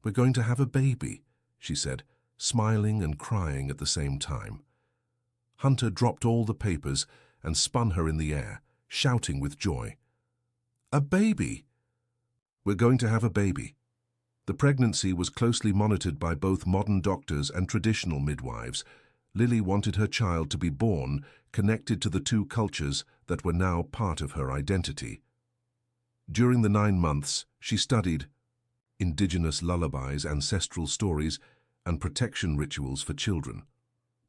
"We're going to have a baby," she said, smiling and crying at the same time. Hunter dropped all the papers and spun her in the air, shouting with joy. "A baby!" "We're going to have a baby." The pregnancy was closely monitored by both modern doctors and traditional midwives. Lily wanted her child to be born connected to the two cultures that were now part of her identity. During the 9 months, she studied indigenous lullabies, ancestral stories, and protection rituals for children.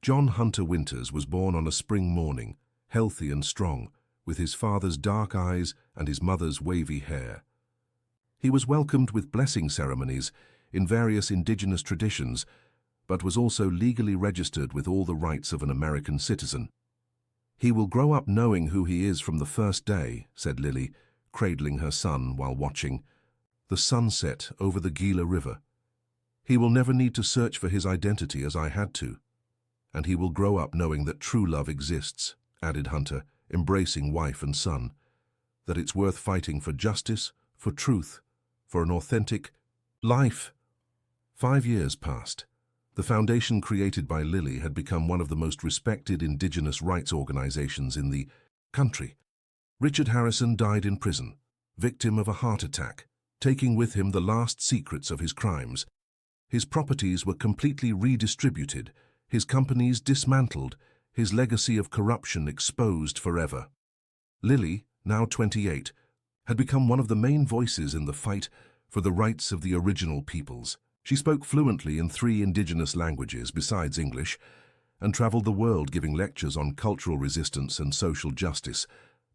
John Hunter Winters was born on a spring morning, healthy and strong, with his father's dark eyes and his mother's wavy hair. He was welcomed with blessing ceremonies in various indigenous traditions, but was also legally registered with all the rights of an American citizen. "He will grow up knowing who he is from the first day," said Lily, cradling her son while watching the sunset over the Gila River. "He will never need to search for his identity as I had to. And he will grow up knowing that true love exists," added Hunter, embracing wife and son, "that it's worth fighting for justice, for truth, for an authentic life." 5 years passed. The foundation created by Lily had become one of the most respected indigenous rights organizations in the country. Richard Harrison died in prison, victim of a heart attack, taking with him the last secrets of his crimes. His properties were completely redistributed, his companies dismantled, his legacy of corruption exposed forever. Lily, now 28, had become one of the main voices in the fight for the rights of the original peoples. She spoke fluently in 3 indigenous languages besides English and traveled the world giving lectures on cultural resistance and social justice.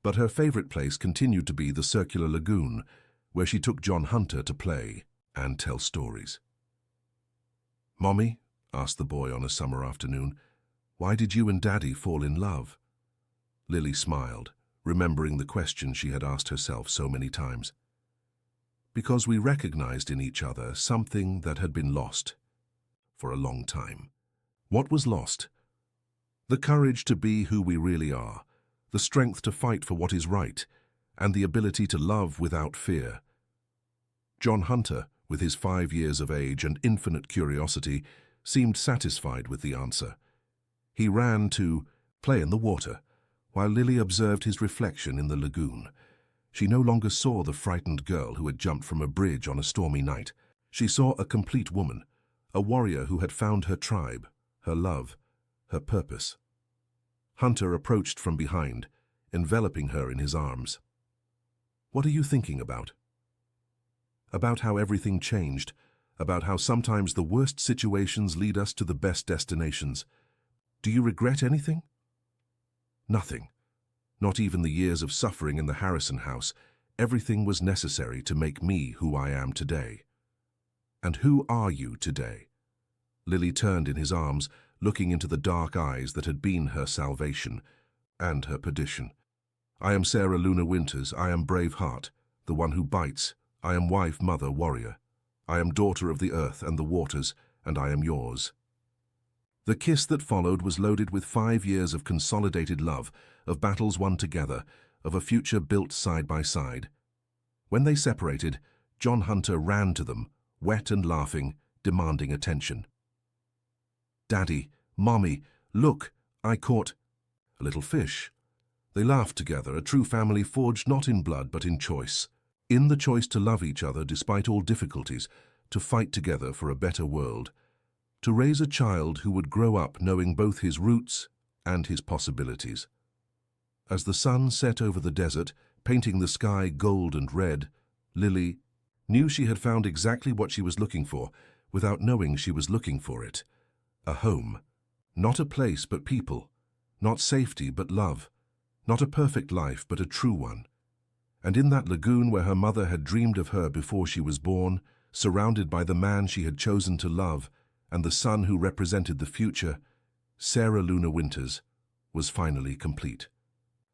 But her favorite place continued to be the circular lagoon, where she took John Hunter to play and tell stories. "Mommy," asked the boy on a summer afternoon, "why did you and Daddy fall in love?" Lily smiled, remembering the question she had asked herself so many times. "Because we recognized in each other something that had been lost for a long time." What was lost? The courage to be who we really are, the strength to fight for what is right, and the ability to love without fear. John Hunter, with his 5 years of age and infinite curiosity, seemed satisfied with the answer. He ran to play in the water, while Lily observed his reflection in the lagoon. She no longer saw the frightened girl who had jumped from a bridge on a stormy night. She saw a complete woman, a warrior who had found her tribe, her love, her purpose. Hunter approached from behind, enveloping her in his arms. "What are you thinking about?" "About how everything changed, about how sometimes the worst situations lead us to the best destinations. Do you regret anything?" "Nothing. Not even the years of suffering in the Harrison house. Everything was necessary to make me who I am today." "And who are you today?" Lily turned in his arms, looking into the dark eyes that had been her salvation and her perdition. "I am Sarah Luna Winters. I am Braveheart, the one who bites. I am wife, mother, warrior. I am daughter of the earth and the waters, and I am yours." The kiss that followed was loaded with 5 years of consolidated love, of battles won together, of a future built side by side. When they separated, John Hunter ran to them, wet and laughing, demanding attention. "Daddy, Mommy, look, I caught a little fish." They laughed together, a true family forged not in blood but in choice. In the choice to love each other despite all difficulties, to fight together for a better world. To raise a child who would grow up knowing both his roots and his possibilities. As the sun set over the desert, painting the sky gold and red, Lily knew she had found exactly what she was looking for, without knowing she was looking for it. A home. Not a place but people. Not safety but love. Not a perfect life but a true one. And in that lagoon where her mother had dreamed of her before she was born, surrounded by the man she had chosen to love, and the son who represented the future, Sarah Luna Winters was finally complete.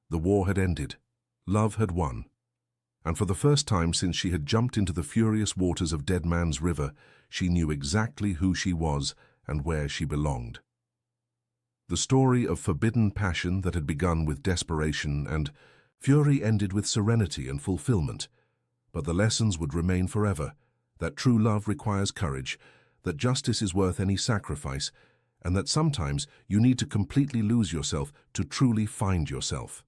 The war had ended. Love had won. And for the first time since she had jumped into the furious waters of Dead Man's River, she knew exactly who she was and where she belonged. The story of forbidden passion that had begun with desperation and fury ended with serenity and fulfillment. But the lessons would remain forever, that true love requires courage, that justice is worth any sacrifice, and that sometimes you need to completely lose yourself to truly find yourself.